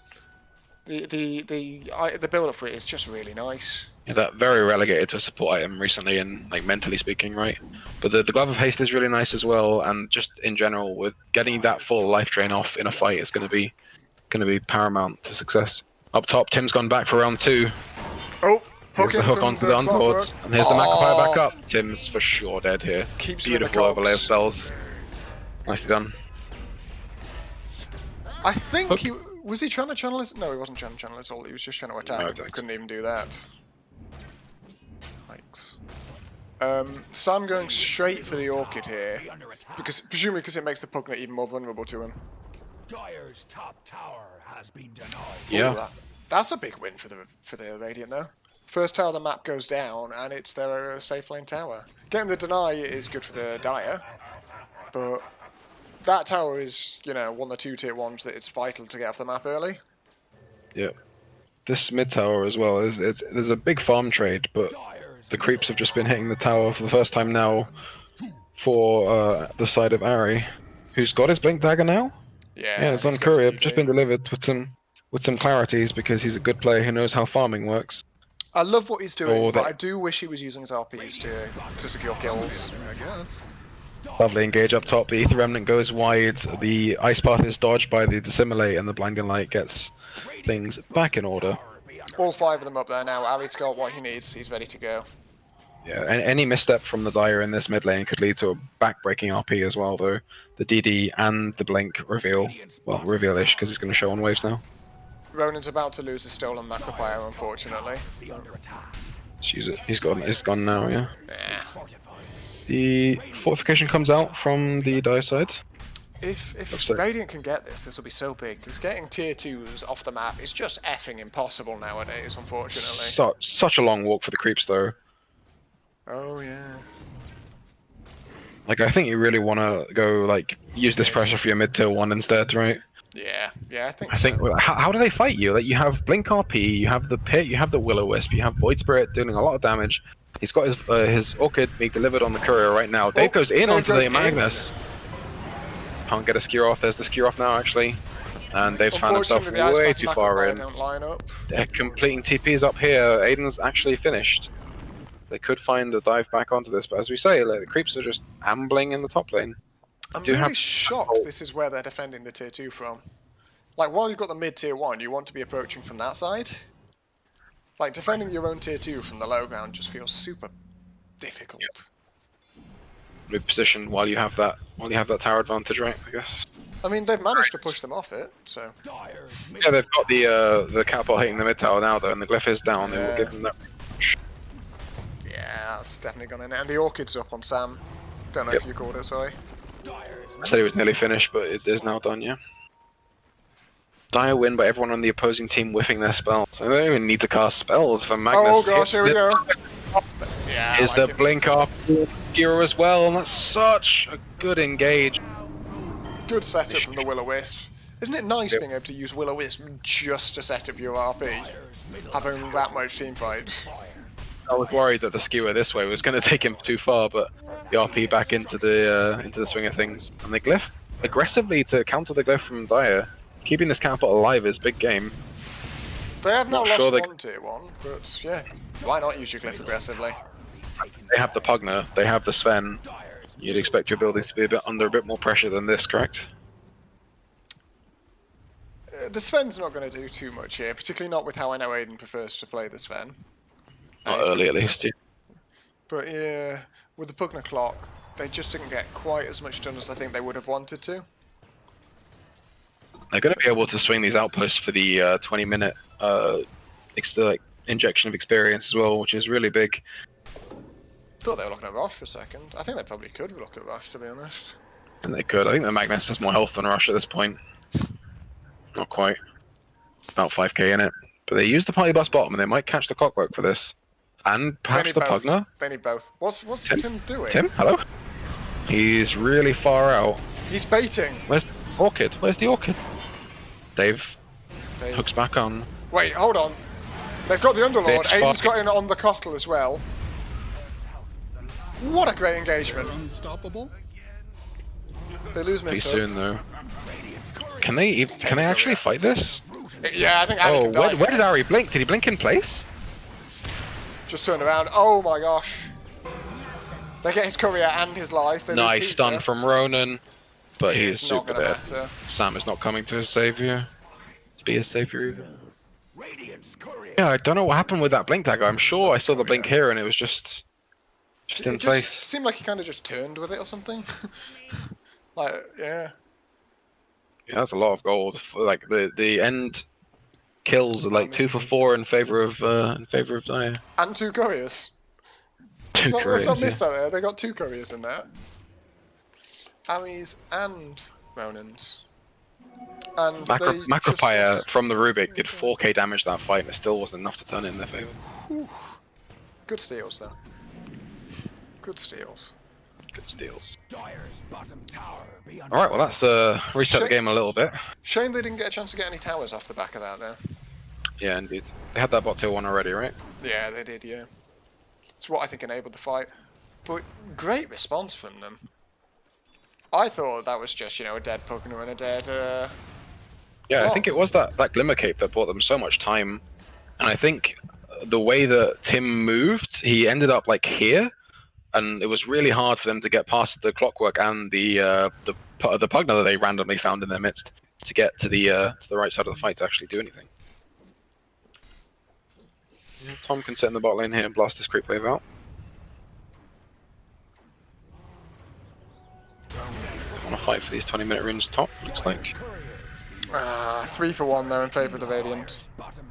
The build up for it is just really nice. Yeah, that very relegated to a support item recently, and like mentally speaking, right? But the Glove of Haste is really nice as well, and just in general, with getting that full life drain off in a fight, it's going to be paramount to success. Up top, Tim's gone back for round 2. Oh, here's the hook onto the Unlords, and here's the Macropire back up. Tim's for sure dead here. Keeps beautiful overlay of spells. Nicely done. I think was he trying to channel his? No, he wasn't trying to channel his ult. He was just trying to attack. No, Couldn't even do that. Sam going straight for the Orchid here, presumably because it makes the Pugna even more vulnerable to him. Dire's top tower has been denied. Yeah. Ooh, that's a big win for the Radiant though. First tower of the map goes down, and it's their safe lane tower. Getting the deny is good for the Dire, but that tower is, you know, one of the 2 tier 1s that it's vital to get off the map early. Yeah. This mid tower as well there's a big farm trade, but the creeps have just been hitting the tower for the first time now for the side of Ari, who's got his blink dagger now. Yeah, it's on he's got his courier, DP. just been delivered with some clarities because he's a good player who knows how farming works. I love what he's doing, Or but that- I do wish he was using his RPs to secure kills. I guess. Lovely engage up top. The Ether Remnant goes wide. The Ice Path is dodged by the Dissimulate, and the Blinding Light gets things back in order. All 5 of them up there now. Ari's got what he needs. He's ready to go. Yeah, and any misstep from the Dire in this mid lane could lead to a back-breaking RP as well, though. The DD and the Blink reveal. Well, reveal-ish, because it's going to show on waves now. Ronan's about to lose a stolen macro player, unfortunately. Let's use it. He's gone now, yeah. Yeah. The fortification comes out from the Dire side. If Looks like- Radiant can get this will be so big. Because getting tier 2s off the map is just effing impossible nowadays, unfortunately. Such a long walk for the creeps, though. Oh, yeah. Like, I think you really want to go, like, use this pressure for your mid-tier 1 instead, right? Yeah, I think I think, so. how do they fight you? Like, you have Blink RP, you have the Pit, you have the Will-O-Wisp, you have Void Spirit doing a lot of damage. He's got his Orchid being delivered on the courier right now. Dave goes in Dave onto goes the in. Magnus. Can't get a skewer off. There's the skewer off now, actually. And Dave's found himself Unfortunately, the Ice way Path too macro far player in. don't line up. They're completing TPs up here. Aiden's actually finished. They could find the dive back onto this, but as we say, like, the creeps are just ambling in the top lane. I'm Do you really have- shocked this is where they're defending the tier 2 from. Like, while you've got the mid tier 1, you want to be approaching from that side. Like, defending your own tier 2 from the low ground just feels super difficult. Mid position while you have that tower advantage, right? I guess. I mean, they've managed to push them off it, so... Yeah, they've got the catapult hitting the mid tower now, though, and the glyph is down. They will Yeah. give them that. Yeah, that's definitely gone in. And the Orchid's up on Sam. Don't know Yep. if you called it, sorry. I said it was nearly finished, but it is now done. Yeah. Dire win by everyone on the opposing team whiffing their spells. I don't even need to cast spells for Magnus. Oh gosh, here we go. Yeah, I Is like the it. blink up Gear as well, and that's such a good engage. Good setup from the Will-O-Wisp. Isn't it nice Yep. being able to use Will-O-Wisp just to set up your RP? Having that much team fight. I was worried that the skewer this way was going to take him too far, but the RP back into the swing of things. And the glyph aggressively to counter the glyph from Dire. Keeping this catapult alive is big game. They have now Not lost sure they- one tier 1, but yeah, why not use your glyph aggressively? They have the Pugna, they have the Sven. You'd expect your buildings to be under a bit more pressure than this, correct? The Sven's not going to do too much here, particularly not with how I know Aiden prefers to play the Sven. Not He's early, got- at least. Yeah. But yeah, with the Pugna clock, they just didn't get quite as much done as I think they would have wanted to. They're going to be able to swing these outposts for the 20-minute injection of experience as well, which is really big. Thought they were looking at Rosh for a second. I think they probably could look at Rosh, to be honest. And they could. I think the Magnus has more health than Rush at this point. Not quite. About 5k in it. But they use the party bus bottom, and they might catch the clockwork for this. And perhaps need the both. Pugna. They need both. What's Tim? Tim doing? Tim, hello? He's really far out. He's baiting. Where's the Orchid? Where's the Orchid? Dave They- hooks back on. Wait, hold on. They've got the Underlord. It's Aiden's fine. got in on the Cottle as well. What a great engagement. Unstoppable. They lose Pretty miss up. soon, though. Can they actually fight this? Yeah, I think Ari Oh, can die. where did Ari blink? Did he blink in place? Just turned around. Oh my gosh. They get his courier and his life. They lose Nice Peter. stun from Ronan. But he is It's not super gonna dead. matter. Sam is not coming to his savior. To be his savior either. Radiant's courier. Yeah, I don't know what happened with that blink dagger. I'm sure I saw the blink here and it was just in It just place. seemed like he kind of just turned with it or something. Like, yeah. Yeah, that's a lot of gold. Like the end kills are like 2 for 4 in favor of Dire. And two couriers. Two Let's not careers, miss yeah. that there. They got 2 couriers in there. Amis and Ronins. And they Macropire just... from the Rubik did 4k damage that fight, and it still wasn't enough to turn it in their favour. Whew. Good steals, though. Good steals. Good steals. Dyer's bottom tower be under Alright, well that's reset the game a little bit. Shame they didn't get a chance to get any towers off the back of that, though. Yeah, indeed. They had that bot tier 1 already, right? Yeah, they did, yeah. It's what I think enabled the fight. But great response from them. I thought that was just, you know, a dead Pugner and a dead... Yeah, I Oh. think it was that Glimmer Cape that bought them so much time. And I think the way that Tim moved, he ended up like here, and it was really hard for them to get past the Clockwork and the Pugner that they randomly found in their midst to get to the right side of the fight to actually do anything. Tom can sit in the bot lane here and blast this creep wave out. Want to fight for these 20-minute runes top, looks like. 3 for 1 though in favour of the Radiant.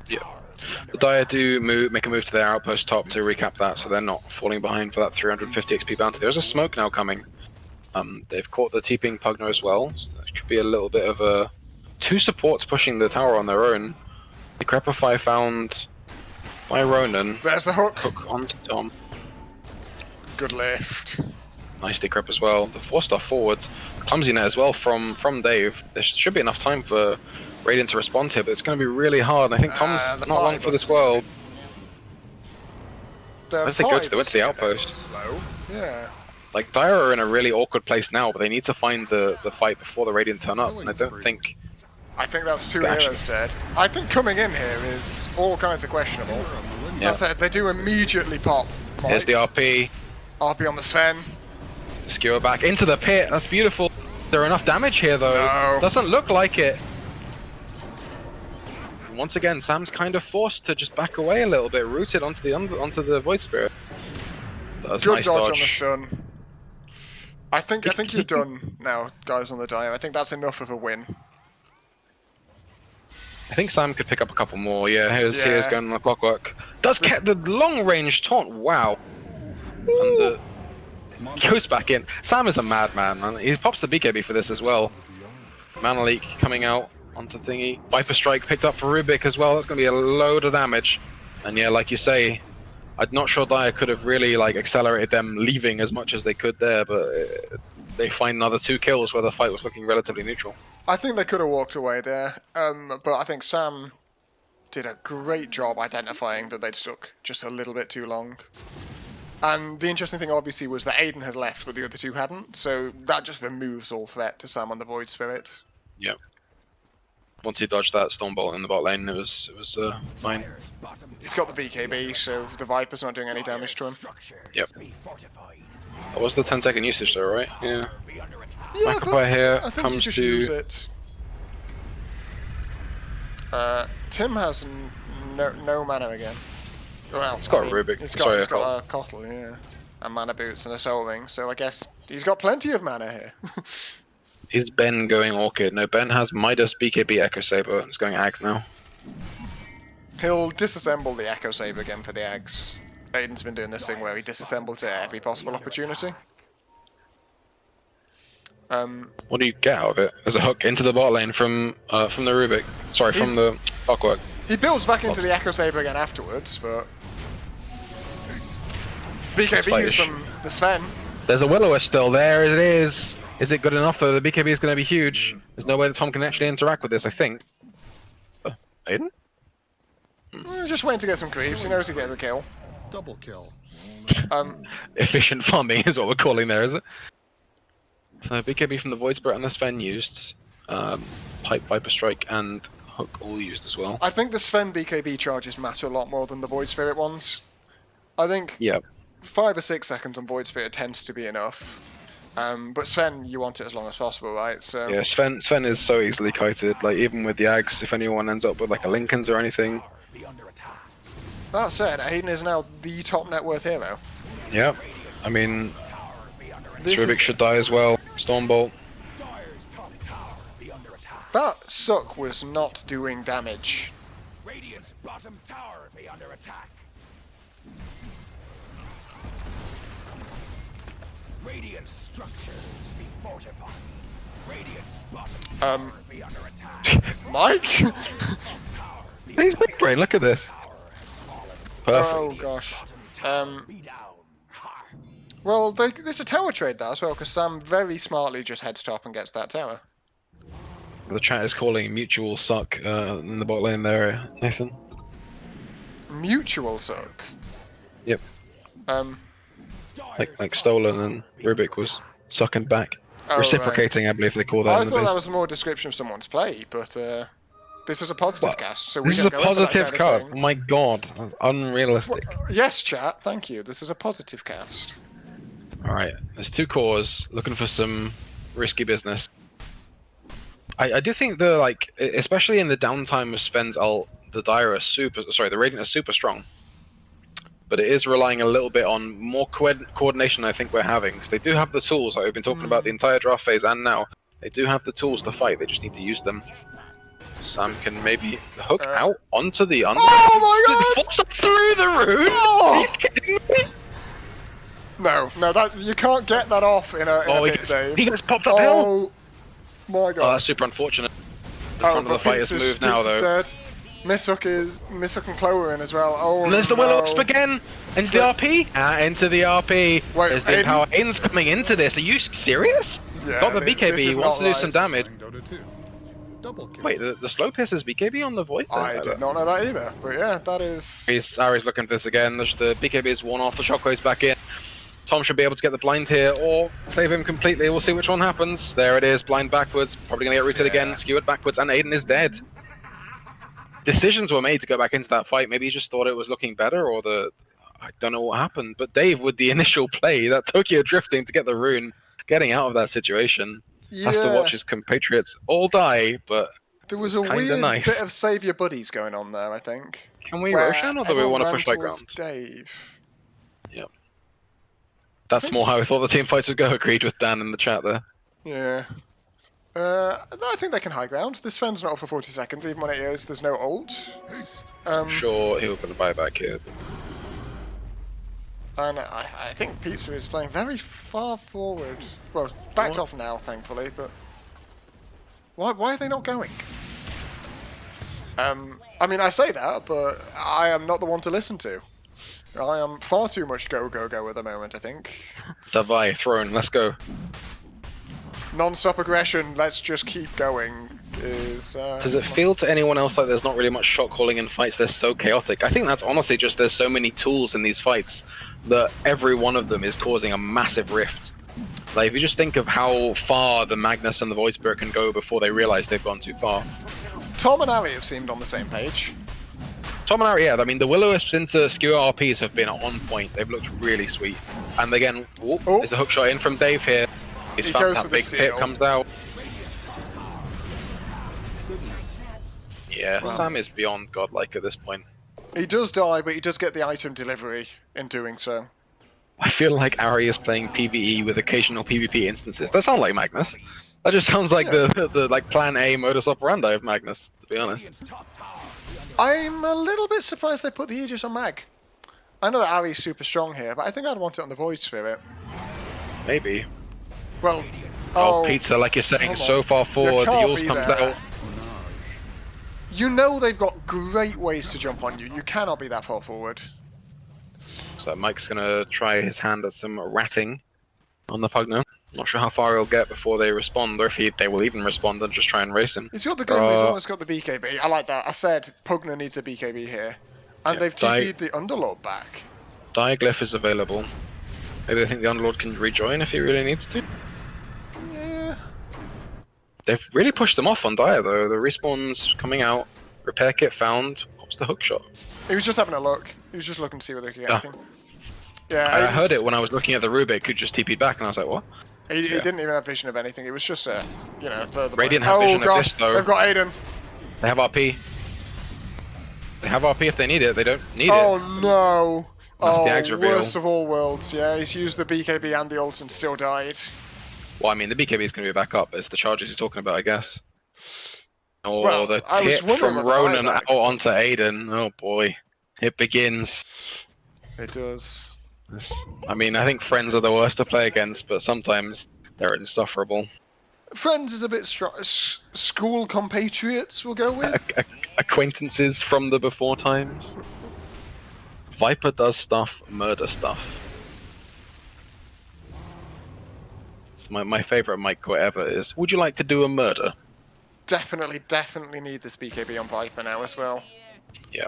Yeah. The Dire do make a move to their outpost top to recap that, so they're not falling behind for that 350 XP bounty. There's a smoke now coming. They've caught the TPing Pugner as well, so that could be a little bit of a... 2 supports pushing the tower on their own. Decrepify found by Ronan. There's the hook. Hook onto Tom. Good lift. Nice decrep as well. The 4-star forward. Clumsy net as well from Dave. There should be enough time for Radiant to respond here, but it's going to be really hard. I think Tom's the not long party for this bus- world. The Where'd they go to? They went to the party bus outpost. slow. Yeah. Like, Dire are in a really awkward place now, but they need to find the fight before the Radiant turn up, and I don't think... I think that's 2 Actually- heroes dead. I think coming in here is all kinds of questionable. Yeah. I said they do immediately pop. Here's the RP. RP on the Sven. Skewer back into the pit. That's beautiful. There enough damage here, though. No. Doesn't look like it. Once again, Sam's kind of forced to just back away a little bit, rooted onto the Void Spirit. That was Good nice dodge on the stun. I think you're done now, guys, on the Dire. I think that's enough of a win. I think Sam could pick up a couple more. Yeah, here's Yeah. going on the Clockwork. Does get the long range taunt. Wow. And the goes back in. Sam is a madman, man. He pops the BKB for this as well. Mana Leak coming out onto thingy. Viper Strike picked up for Rubik as well. That's going to be a load of damage. And yeah, like you say, I'm not sure Dire could have really like accelerated them leaving as much as they could there, but they find another 2 kills where the fight was looking relatively neutral. I think they could have walked away there, but I think Sam did a great job identifying that they'd stuck just a little bit too long. And the interesting thing, obviously, was that Aiden had left, but the other 2 hadn't, so that just removes all threat to Sam on the Void Spirit. Yep. Once he dodged that Stormbolt in the bot lane, it was fine. He's got the BKB, so the Viper's not doing any damage to him. Yep. That was the 10-second usage though, right? Yeah. Yeah, Macropire here I think you comes just to... use it. Tim has no mana again. Well, He's got a Rubik. He's Sorry, got a Kotl, yeah. And mana boots and a soul ring, so I guess he's got plenty of mana here. Is Ben going Orchid? No, Ben has Midas, BKB, Echo Saber. It's going Ags now. He'll disassemble the Echo Saber again for the Ags. Aiden's been doing this thing where he disassembles it at every possible opportunity. What do you get out of it? There's a hook into the bot lane from the Rubik. Sorry, from the Clockwork. He builds back into the Echo Saber again afterwards, but... BKB from the Sven. There's a Will-O-Wisp still there, it is. Is it good enough though? The BKB is going to be huge. There's no way that Tom can actually interact with this, I think. Aiden? Just waiting to get some creeps, he knows he gets the kill. Double kill. Efficient farming is what we're calling there, is it? So BKB from the Void Spirit and the Sven used. Pipe, Viper Strike, and Hook all used as well. I think the Sven BKB charges matter a lot more than the Void Spirit ones. I think Yep. 5 or 6 seconds on Void Spirit tends to be enough. But Sven, you want it as long as possible, right? So Yeah, Sven is so easily kited. Like even with the Ags, if anyone ends up with like a Lincolns or anything. that said, Aiden is now the top net worth hero. Yeah. I mean, This Rubik is- should die as well. Stormbolt. That suck was not doing damage. Radiant's bottom tower be under attack. Radiant structures be fortified. Radiant's bottom tower be under attack. Mike? He's big brain. Look at this. Perfect. Oh gosh. Be down. Ha. Well, there's a tower trade there as well, because Sam very smartly just heads top and gets that tower. The chat is calling mutual suck in the bot lane there, Nathan. Mutual suck. Yep. Like Like Stolen and Rubik was sucking back. Oh, Reciprocating, right. I believe they call that I in the thought that base. was more a description of someone's play, but this is a positive Well, cast, so we This is don't a go into that positive kind of cast. thing. Oh my god, that's unrealistic. Yes, chat. Thank you. This is a positive cast. Alright, there's 2 cores looking for some risky business. I do think the, like, especially in the downtime of Sven's ult, the Radiant is super strong. But it is relying a little bit on more coordination I think we're having, because they do have the tools, like we've been talking about the entire draft phase and now. They do have the tools to fight, they just need to use them. Sam can maybe hook out onto the under. Oh my god! Through the roof! Oh! Are you kidding me? No, that you can't get that off in a he bit, Dave. gets popped uphill! Oh my Oh, god. that's super unfortunate. The front of the but fight is Pizza's moved now, though. dead. Misshook and Clover in as well. Oh And there's the no. Will-O-Wisp again! Into the RP! Into the RP! Wait, There's the Aiden? Empower. Aiden's coming into this, are you serious? Yeah, Got the this BKB, is wants not to do right. some damage. Dota 2. Double kill. Wait, the slow piss is BKB on the void? I did not know that either, but yeah, that is... Ari's looking for this again. The BKB is one off, the shockwave's back in. Tom should be able to get the blind here, or save him completely. We'll see which one happens. There it is, blind backwards. Probably going to get rooted again, skewered backwards, and Aiden is dead. Decisions were made to go back into that fight. Maybe he just thought it was looking better, or I don't know what happened. But Dave, with the initial play, that Tokyo drifting to get the rune, getting out of that situation, has to watch his compatriots all die, but there was a weird bit of save your buddies going on there, I think. Can we Roshan, or do we want to push high ground? Dave. Yep. That's more how I thought the team fights would go, agreed with Dan in the chat there. Yeah. I think they can high ground. This Sven's not up for 40 seconds, even when it is. There's no ult. Sure, he'll put a buyback here. And I think Pizza is playing very far forward. Well, backed off now, thankfully, but... Why are they not going? I mean, I say that, but I am not the one to listen to. I am far too much go at the moment, I think. Davai, throne, let's go. Non-stop aggression, let's just keep going, is... Does it feel to anyone else like there's not really much shot calling in fights? They're so chaotic. I think that's honestly just there's so many tools in these fights that every one of them is causing a massive rift. Like, if you just think of how far the Magnus and the Void Spirit can go before they realize they've gone too far. Tom and Ari have seemed on the same page. Tom and Ari, yeah, I mean, the Will-O-Wisps into skewer RPs have been on point. They've looked really sweet. And again, there's a hook shot in from Dave here. He's found that big pit comes out. Yeah, Wow. Sam is beyond godlike at this point. He does die, but he does get the item delivery in doing so. I feel like Ari is playing PvE with occasional PvP instances. That sounds like Magnus. That just sounds like the like plan A modus operandi of Magnus, to be honest. I'm a little bit surprised they put the Aegis on Mag. I know that Ari's super strong here, but I think I'd want it on the Void Spirit. Maybe. Well, Pizza, like you're saying, so far forward, the Yules comes out. You know they've got great ways to jump on you. You cannot be that far forward. So Mike's gonna try his hand at some ratting on the Pugno. Not sure how far he'll get before they respond, or if they will even respond and just try and race him. He's got the gun, he's almost got the BKB. I like that. I said Pugna needs a BKB here. And they've TP'd the Underlord back. Diaglyph is available. Maybe they think the Underlord can rejoin if he really needs to. Yeah. They've really pushed them off on Dire though. The respawn's coming out. Repair kit found. What was the hook shot? He was just having a look. He was just looking to see whether he could get anything. Yeah, I heard it when I was looking at the Rubik, who just TP'd back, and I was like, what? He didn't even have vision of anything. It was just a, throw the Radiant have vision of this though. They've got Aiden. They have RP. They have RP if they need it. They don't need it. Oh no. That's the Ags reveal. Worst of all worlds. Yeah, he's used the BKB and the ult and still died. Well, I mean, the BKB is going to be back up. It's the charges you're talking about, I guess. Or Well, the I was tip wondering from what the Ronan buyback- out onto Aiden. Oh boy. It begins. It does. I mean, I think friends are the worst to play against, but sometimes they're insufferable. Friends is a bit strong. School compatriots, we'll go with. Acquaintances from the before times. Viper does stuff, murder stuff. It's my favorite mic quote ever is, "Would you like to do a murder?" Definitely need this BKB on Viper now as well. Yeah.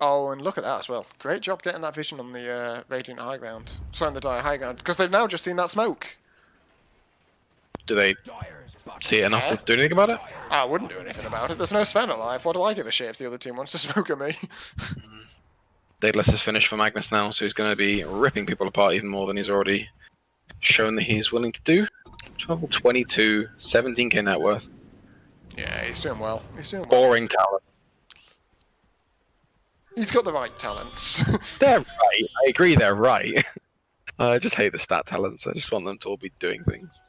Oh, and look at that as well. Great job getting that vision on the Radiant High Ground. Sorry, on the Dire High Ground, because they've now just seen that smoke. Do they see it enough to do anything about it? I wouldn't do anything about it. There's no Sven alive. What do I give a shit if the other team wants to smoke at me? Daedalus is finished for Magnus now, so he's going to be ripping people apart even more than he's already shown that he's willing to do. 12, 22, 17k net worth. Yeah, he's doing well. He's doing well. Boring talent. He's got the right talents. They're right. I agree they're right. I just hate the stat talents. I just want them to all be doing things.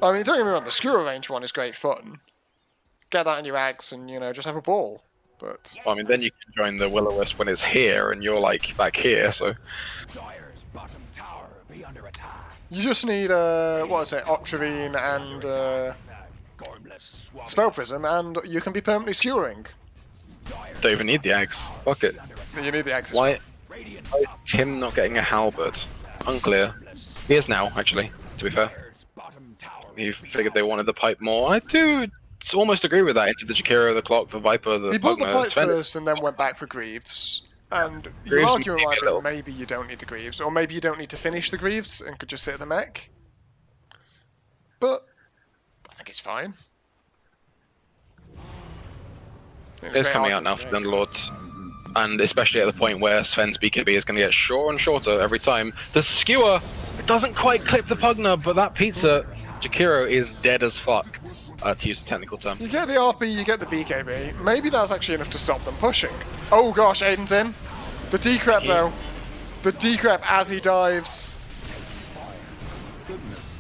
I mean, don't get me wrong, the Screw range one is great fun. Get that in your ags and, you know, just have a ball. But Well, I mean, then you can join the Will-O-Wisp when it's here and you're like back here, so. Dire's bottom tower be under attack. you just need, what is it, Octavine and Gormless swamp Spell Prism, and you can be permanently skewering. Don't even need the axe. Fuck it. You need the ags. Why is Tim not getting a halberd? Unclear. He is now, actually, to be fair. bottom tower. He figured they wanted the pipe more. I do almost agree with that. Into the Jakiro, the Clock, the Viper, the He bought the Pugna, pipe Sven. first and then went back for Greaves. And Greaves your argument would might be a be little- maybe you don't need the Greaves, or maybe you don't need to finish the Greaves and could just sit at the mech. But I think it's fine. It's coming out now for the Underlords. And especially at the point where Sven's BKB is going to get shorter and shorter every time. The skewer doesn't quite clip the Pugna, but that pizza, Jakiro, is dead as fuck, to use a technical term. You get the RP, you get the BKB. Maybe that's actually enough to stop them pushing. Oh gosh, Aiden's in. The decrep though. The decrep as he dives.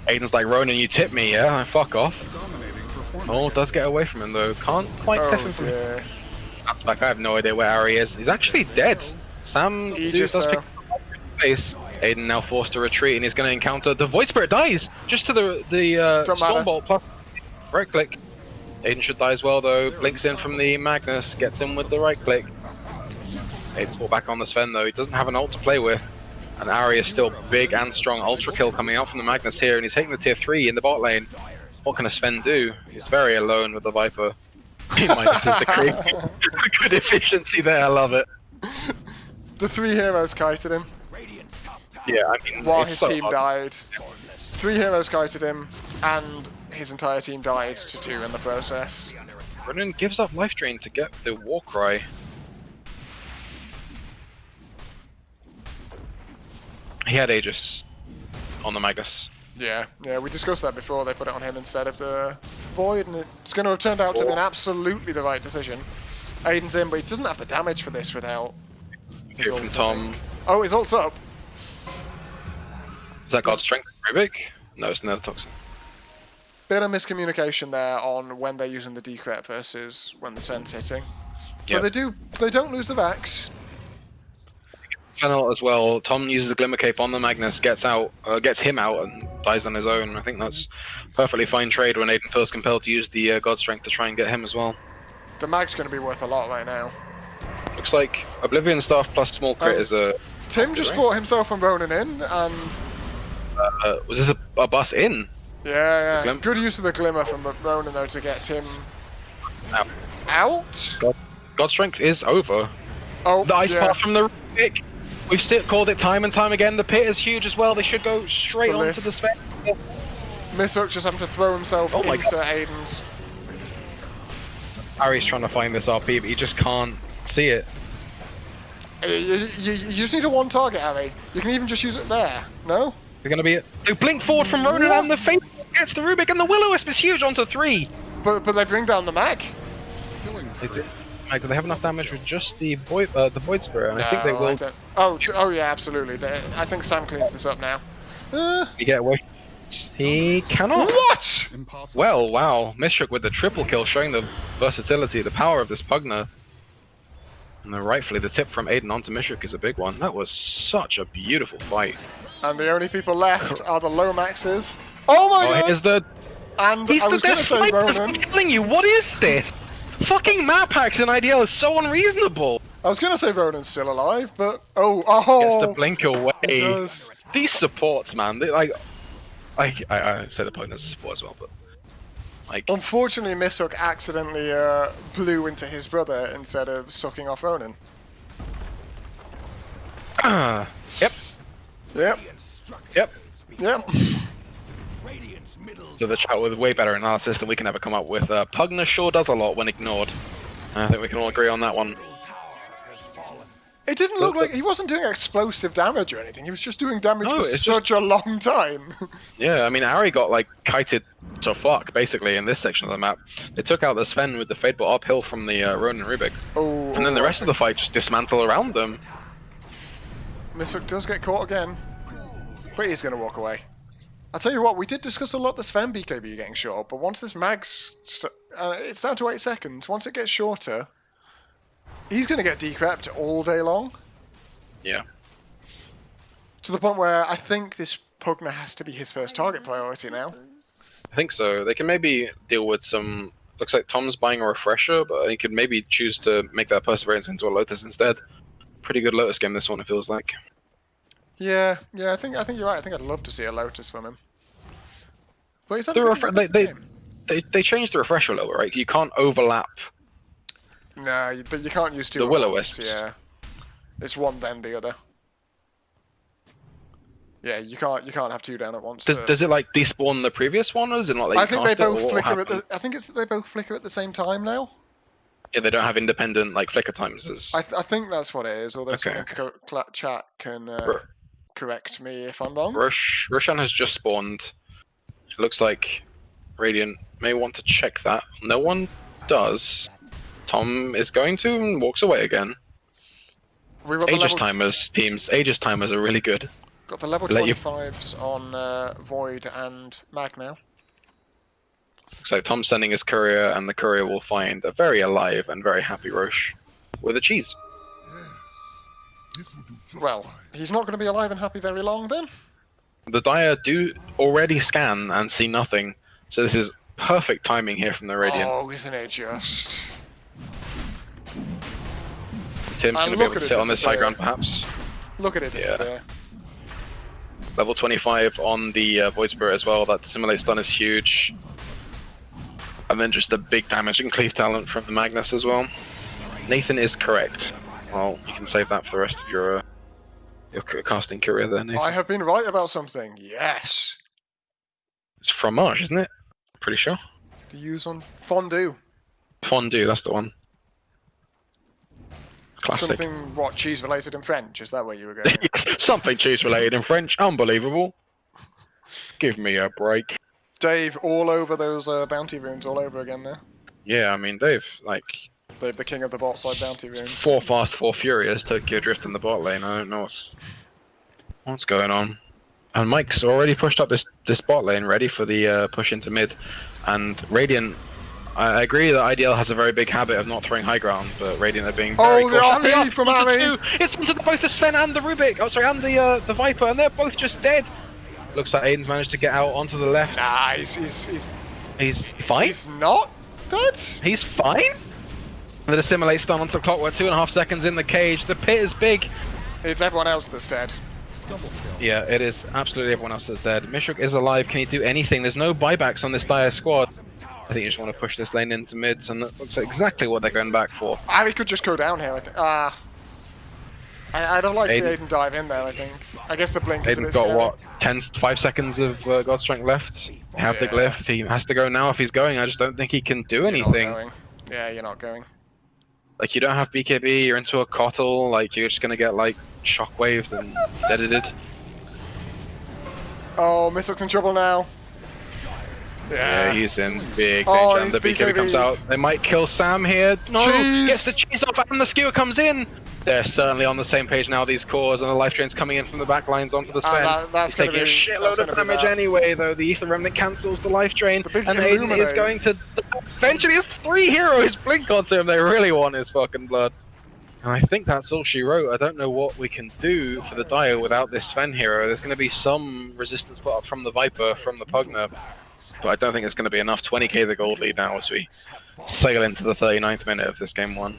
Aiden's like, Ronan, you tipped me, yeah? Fuck off. Oh, does get away from him though. Can't quite tip him Oh from dear. That's back. I have no idea where Ari is. He's actually dead. Sam Aegis does pick though. up the face. Aiden now forced to retreat and he's going to encounter the Void Spirit dies just to the Don't matter. Stormbolt plus right click. Aiden should die as well though. Blinks in from the Magnus, gets in with the right click. Aiden's brought back on the Sven though. He doesn't have an ult to play with. And Ari is still big and strong. Ultra kill coming out from the Magnus here and he's taking the tier 3 in the bot lane. What can a Sven do? He's very alone with the Viper. He might just decree. Good efficiency there, I love it. The 3 heroes kited him Yeah, I mean, while it's his so team hard. died. 3 heroes kited him, and his entire team died to 2 in the process. Ronan gives up life drain to get the war cry. He had Aegis on the Magus. Yeah, we discussed that before. They put it on him instead of the Void, and it's going to have turned out to have been absolutely the right decision. Aiden's in, but he doesn't have the damage for this without his Here from ult. Tom. Oh, his ult's up. Is that God's Strength Rubik? No, it's another Toxin. Bit of miscommunication there on when they're using the decret versus when the Sven's hitting. Yep. But they don't lose the Vax. Fennel as well. Tom uses the Glimmer Cape on the Magnus, gets him out and dies on his own. I think that's perfectly fine trade when Aiden feels compelled to use the God Strength to try and get him as well. The Mag's going to be worth a lot right now. Looks like Oblivion Staff plus Small Crit is a... Tim just brought himself and Ronan in, and was this a bus in? yeah. Glim- Good use of the Glimmer from Ronan though to get Tim Out. out. God Strength is over. Oh, The ice yeah. path from the Rubik. We've still called it time and time again. The pit is huge as well. They should go straight The onto lift. the Sven. Mishook just having to throw himself Oh my into God. Aiden's. Ari's trying to find this RP, but he just can't see it. You just need a one target, Harry. You can even just use it there. No? They're going to be they blink forward from Ronan and the face gets the Rubik and the Will-O-Wisp is huge onto 3. But they bring down the Mag. They do. Like, do they have enough damage with just the Void Spirit? And I think they No, will. don't. Oh yeah, absolutely. I think Sam cleans this up now. He get away. He cannot. What? Impossible. Well, wow. Mishuk with the triple kill, showing the versatility, the power of this Pugna. And then rightfully, the tip from Aiden onto Mishuk is a big one. That was such a beautiful fight. And the only people left are the Lomaxes. Oh my god! Here's the... And He's I was going to say snipers, I'm Ronan. telling you, what is this? Fucking map hacks in IDL is so unreasonable. I was going to say Ronan's still alive, but... Oh, Gets to blink away. He does. These supports, man, they, like... I say the point as a support as well, but... Like... Unfortunately, Mishuk accidentally blew into his brother instead of sucking off Ronan. Yep. Yep. Yep. Yep. So the chat with way better analysis than we can ever come up with. Pugna sure does a lot when ignored. I think we can all agree on that one. It didn't look like he wasn't doing explosive damage or anything. He was just doing damage for it's such a long time. Yeah, I mean, Ari got like kited to fuck basically in this section of the map. They took out the Sven with the Fadebot uphill from the Ronan Rubik, and then the rest of the fight just dismantled around them. Mishuk does get caught again, but he's going to walk away. I'll tell you what, we did discuss a lot the Sven BKB getting short, but once this mag's... it's down to 8 seconds. Once it gets shorter, he's going to get decrept all day long. Yeah. To the point where I think this Pugna has to be his first target priority now. I think so. They can maybe deal with some... Looks like Tom's buying a refresher, but he could maybe choose to make that Perseverance into a Lotus instead. Pretty good Lotus game this one, it feels like. Yeah, I think you're right. I think I'd love to see a Lotus from him. But he's they changed the refresher a little, right? You can't overlap. No, you can't use two. The Will-O-Wisps. Yeah, it's one then the other. Yeah, you can't have two down at once. Does it like despawn the previous one, or is it not like? I think they both flicker at the. I think it's that they both flicker at the same time now. Yeah, they don't have independent like flicker times. As... I think that's what it is. Although someone chat can correct me if I'm wrong. Roshan has just spawned. It looks like Radiant may want to check that. No one does. Tom is going to and walks away again. Aegis timers teams. Aegis timers are really good. Got the level 25s on Void and Mag now. So Tom's sending his courier, and the courier will find a very alive and very happy Roche with a cheese. Well, he's not going to be alive and happy very long then. The Dire do already scan and see nothing, so this is perfect timing here from the Radiant. Oh, isn't it just? Tim's going to be able to sit on this high ground, perhaps. Look at it disappear. Level 25 on the Void Spirit as well. That Dissimulate stun is huge. And then just the big damage and cleave talent from the Magnus as well. Nathan is correct. Well, you can save that for the rest of your casting career there, Nathan. I have been right about something. Yes. It's fromage, isn't it? Pretty sure. To use on fondue. Fondue, that's the one. Classic. Something, what, cheese related in French? Is that where you were going? Yes, something cheese related in French. Unbelievable. Give me a break. Dave, all over those bounty runes all over again there. Yeah, I mean, Dave, like... Dave, the king of the bot side bounty runes. 4 fast, 4 furious, Tokyo Drift in the bot lane. I don't know what's going on. And Mike's already pushed up this bot lane, ready for the push into mid. And Radiant, I agree that IDL has a very big habit of not throwing high ground, but Radiant are being very cautious. Oh, the RP from Ari! It's onto both the Sven and the Rubik! Oh, sorry, and the Viper, and they're both just dead! Looks like Aiden's managed to get out onto the left. Nah, he's fine? He's not dead? He's fine? The Dissimulate stun onto the clock, we're 2.5 seconds in the cage, the pit is big! It's everyone else that's dead. Yeah, it is absolutely everyone else that's dead. Mishuk is alive, can he do anything? There's no buybacks on this Dire squad. I think you just want to push this lane into mids, and that looks like exactly what they're going back for. Ari could just go down here, I think. I don't like to see Aiden dive in there, I think. I guess the blink is a bit got, scary. what, 5 seconds of God Strength left? Have the glyph, he has to go now if he's going, I just don't think he can do anything. Yeah, you're not going. Like, you don't have BKB, you're into a Kotl, like, you're just gonna get, like, shockwaved and deaded. Oh, Mishuk's in trouble now. Yeah, he's in big danger, and the BKB comes out. They might kill Sam here. No, gets the cheese off, and the skewer comes in. They're certainly on the same page now, these cores, and the life drain's coming in from the back lines onto the Sven. That's He's taking a shitload of damage anyway, though. The Ether Remnant cancels the life drain, and Aiden is going to... Eventually, it's 3 heroes blink onto him. They really want his fucking blood. And I think that's all she wrote. I don't know what we can do for the Dire without this Sven hero. There's going to be some resistance put up from the Viper, from the Pugner, but I don't think it's going to be enough. 20k the gold lead now as we sail into the 39th minute of this game 1.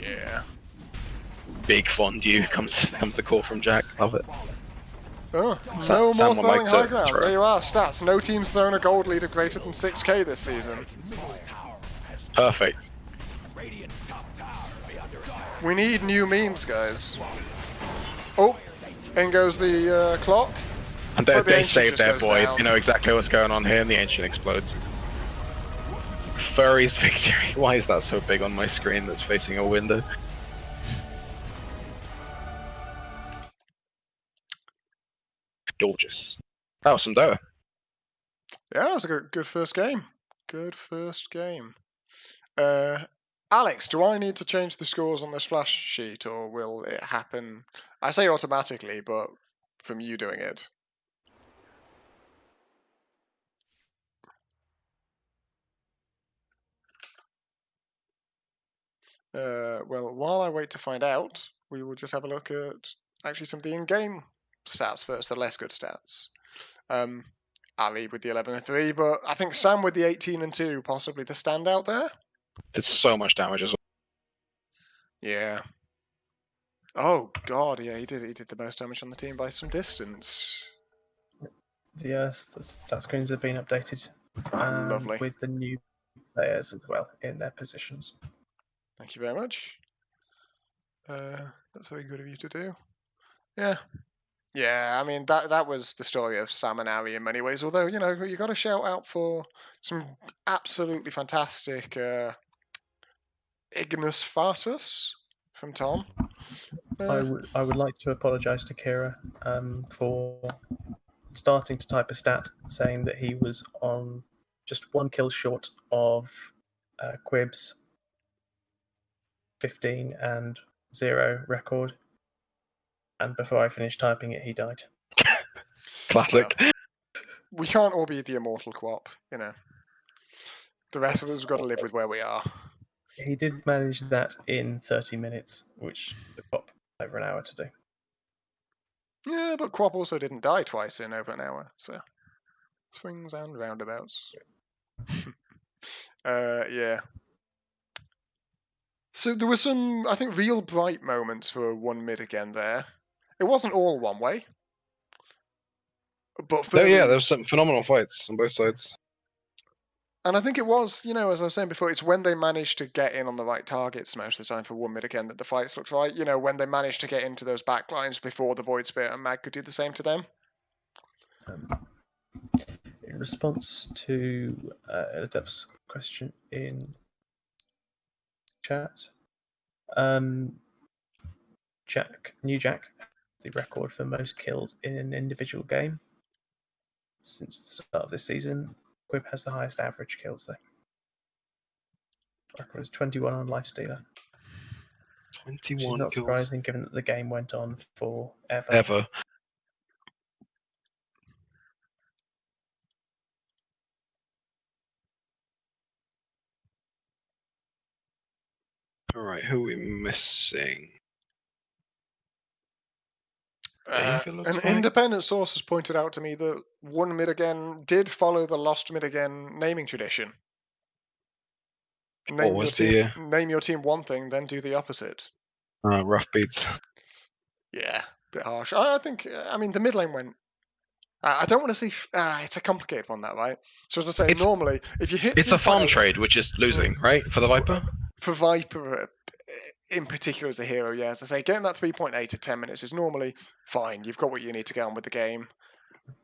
Yeah. Big fondue comes the call from Jack. Love it. Oh, Sam- no Sam more would throwing like to high ground. throw. There you are, stats. No team's thrown a gold lead of greater than 6k this season. Perfect. We need new memes, guys. Oh, in goes the clock. And But the they Ancient saved just their goes boy. down. You know exactly what's going on here, and the Ancient explodes. Furries victory. Why is that so big on my screen that's facing a window? Gorgeous. That was some dough. Yeah, it was a good first game. Good first game. Alex, do I need to change the scores on the splash sheet, or will it happen? I say automatically, but from you doing it. Well, while I wait to find out, we will just have a look at actually some of the in-game stats first, the less good stats. Ali with the 11-3, but I think Sam with the 18-2, possibly the standout there. Did so much damage as well. Yeah. Oh God, yeah, he did the most damage on the team by some distance. The stat screens have been updated, Lovely. with the new players as well in their positions. Thank you very much. That's very good of you to do. Yeah. Yeah, I mean that was the story of Sam and Ari in many ways. Although, you know, you got to shout out for some absolutely fantastic Ignis Fatus from Tom. I would like to apologise to Kira for starting to type a stat saying that he was on just 1 kill short of Quib's 15 and 0 record, and before I finished typing it, he died. Classic. Well, we can't all be the immortal Quap, you know. The rest of us have got to live with where we are. He did manage that in 30 minutes, which took Quap over an hour to do. Yeah, but Quap also didn't die twice in over an hour, so swings and roundabouts. Yeah. So there were some, I think, real bright moments for one mid again there. It wasn't all one way. But for Yeah, there was some phenomenal fights on both sides. And I think it was, you know, as I was saying before, it's when they managed to get in on the right targets most of the time for one mid again that the fights looked right. You know, when they managed to get into those backlines before the Void Spirit and Mag could do the same to them. In response to Adept's question in chat, New Jack has the record for most kills in an individual game since the start of this season. Quib has the highest average kills though. Record is 21 on Lifestealer. 21 Which is not kills. surprising given that the game went on forever. Ever. Alright, who are we missing? Dave, it looks An like. independent source has pointed out to me that one mid again did follow the lost mid again naming tradition. Name your team one thing, then do the opposite. Rough beats. Yeah, bit harsh. I think, I mean, the mid lane went. I don't want to say it's a complicated one, that right. So as I say, normally if you hit, it's a farm trade, which is losing, right, for the Viper. For Viper, in particular as a hero, yeah. As I say, getting that 3.8 at 10 minutes is normally fine. You've got what you need to get on with the game.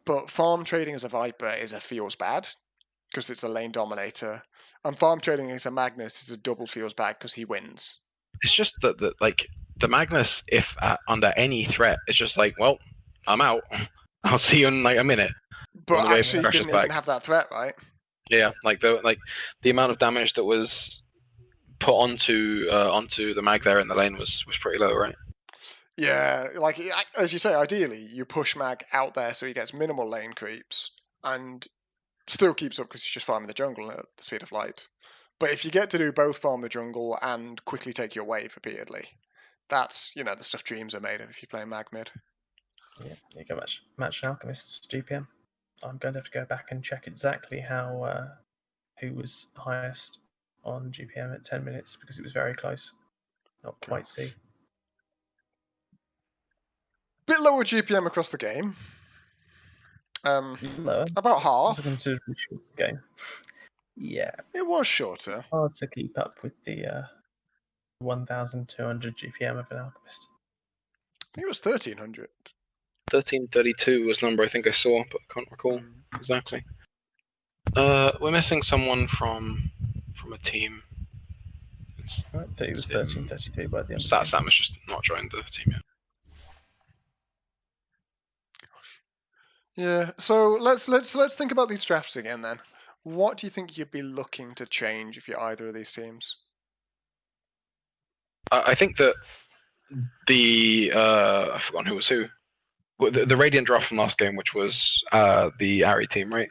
But farm trading as a Viper feels bad because it's a lane dominator, and farm trading as a Magnus is a double feels bad because he wins. It's just that the Magnus, if under any threat, it's just like, well, I'm out. I'll see you in like a minute. But actually, didn't even have that threat, right? Yeah, like the amount of damage that was put onto the mag there in the lane was pretty low, right? Yeah, like as you say, ideally you push Mag out there so he gets minimal lane creeps and still keeps up because he's just farming the jungle at the speed of light. But if you get to do both farm the jungle and quickly take your wave repeatedly, That's, the stuff dreams are made of if you play mag mid. Yeah, you can match an Alchemist's GPM. I'm going to have to go back and check exactly how who was highest on GPM at 10 minutes because it was very close. Not quite see. Bit lower GPM across the game. Lower. About It half. was a considerably short game. Yeah, It was shorter. hard to keep up with the 1,200 GPM of an Alchemist. I think it was 1,300. 1332 was the number I think I saw, but I can't recall exactly. We're missing someone from a team. I think it was 1332 by the end. Sam has just not joined the team yet. Yeah, so let's think about these drafts again then. What do you think you'd be looking to change if you're either of these teams? I think that I've forgotten who was who. Well, the Radiant draft from last game, which was the Ari team, right?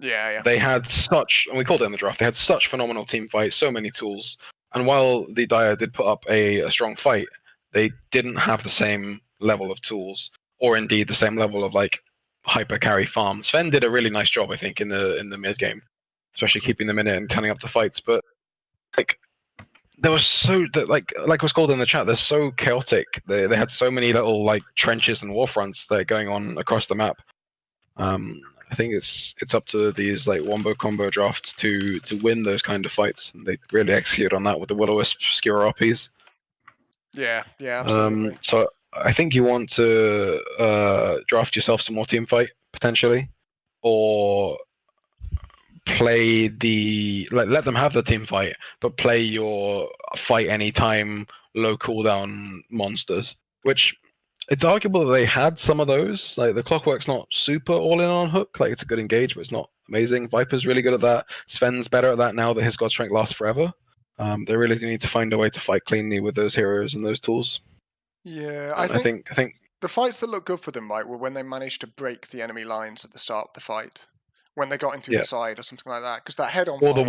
Yeah. They had such, and we called it in the draft, they had such phenomenal team fights, so many tools. And while the Dire did put up a strong fight, they didn't have the same level of tools, or indeed the same level of like hyper carry farm. Sven did a really nice job, I think, in the mid game, especially keeping them in it and turning up to fights. But like, there was so that like was called in the chat, they're so chaotic. They had so many little like trenches and war fronts that are going on across the map. I think it's up to these like wombo combo drafts to win those kind of fights, and they really execute on that with the Will-O-Wisp skewer RPs. Yeah, absolutely. So I think you want to draft yourself some more team fight potentially, or play let them have the team fight, but play your fight anytime low cooldown monsters, which it's arguable that they had some of those. Like the Clockwork's not super all in on hook, like it's a good engage, but it's not amazing. Viper's really good at that. Sven's better at that now that his God Strength lasts forever. They really do need to find a way to fight cleanly with those heroes and those tools. Yeah, I think the fights that looked good for them, right, were when they managed to break the enemy lines at the start of the fight, when they got into the side or something like that. Because that head-on all fight,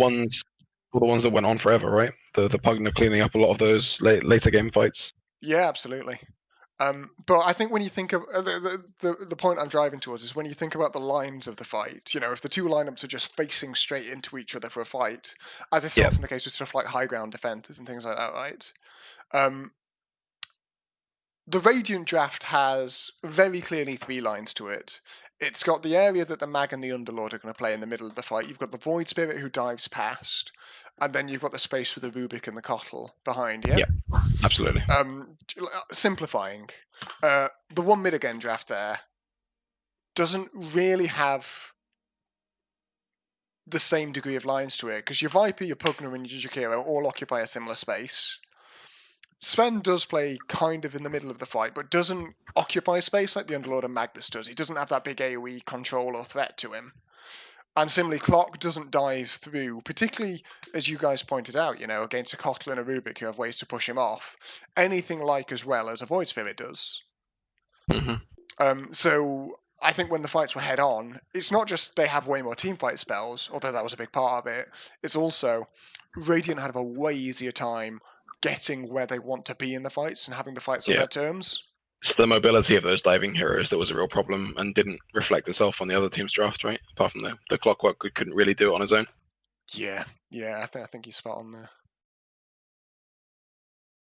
the ones that went on forever, right? The Pugna cleaning up a lot of those later game fights. Yeah, absolutely. But I think when you think of the point I'm driving towards is when you think about the lines of the fight, if the two lineups are just facing straight into each other for a fight, as is so often the case with stuff like high ground defenders and things like that, right? The Radiant draft has very clearly three lines to it. It's got the area that the Mag and the Underlord are going to play in the middle of the fight. You've got the Void Spirit who dives past, and then you've got the space for the Rubik and the Kotl behind, yeah? Yeah, absolutely. Simplifying. The one mid again draft there doesn't really have the same degree of lines to it, because your Viper, your Pugna, and your Jakiro all occupy a similar space. Sven does play kind of in the middle of the fight, but doesn't occupy space like the Underlord and Magnus does. He doesn't have that big AoE control or threat to him. And similarly, Clock doesn't dive through, particularly as you guys pointed out, against a Kotl and a Rubik who have ways to push him off, anything like as well as a Void Spirit does. Mm-hmm. So I think when the fights were head on, it's not just they have way more teamfight spells, although that was a big part of it. It's also Radiant had a way easier time getting where they want to be in the fights and having the fights on their terms. It's the mobility of those diving heroes that was a real problem and didn't reflect itself on the other team's draft, right? Apart from the Clockwork, couldn't really do it on his own. Yeah, I think you're spot on there.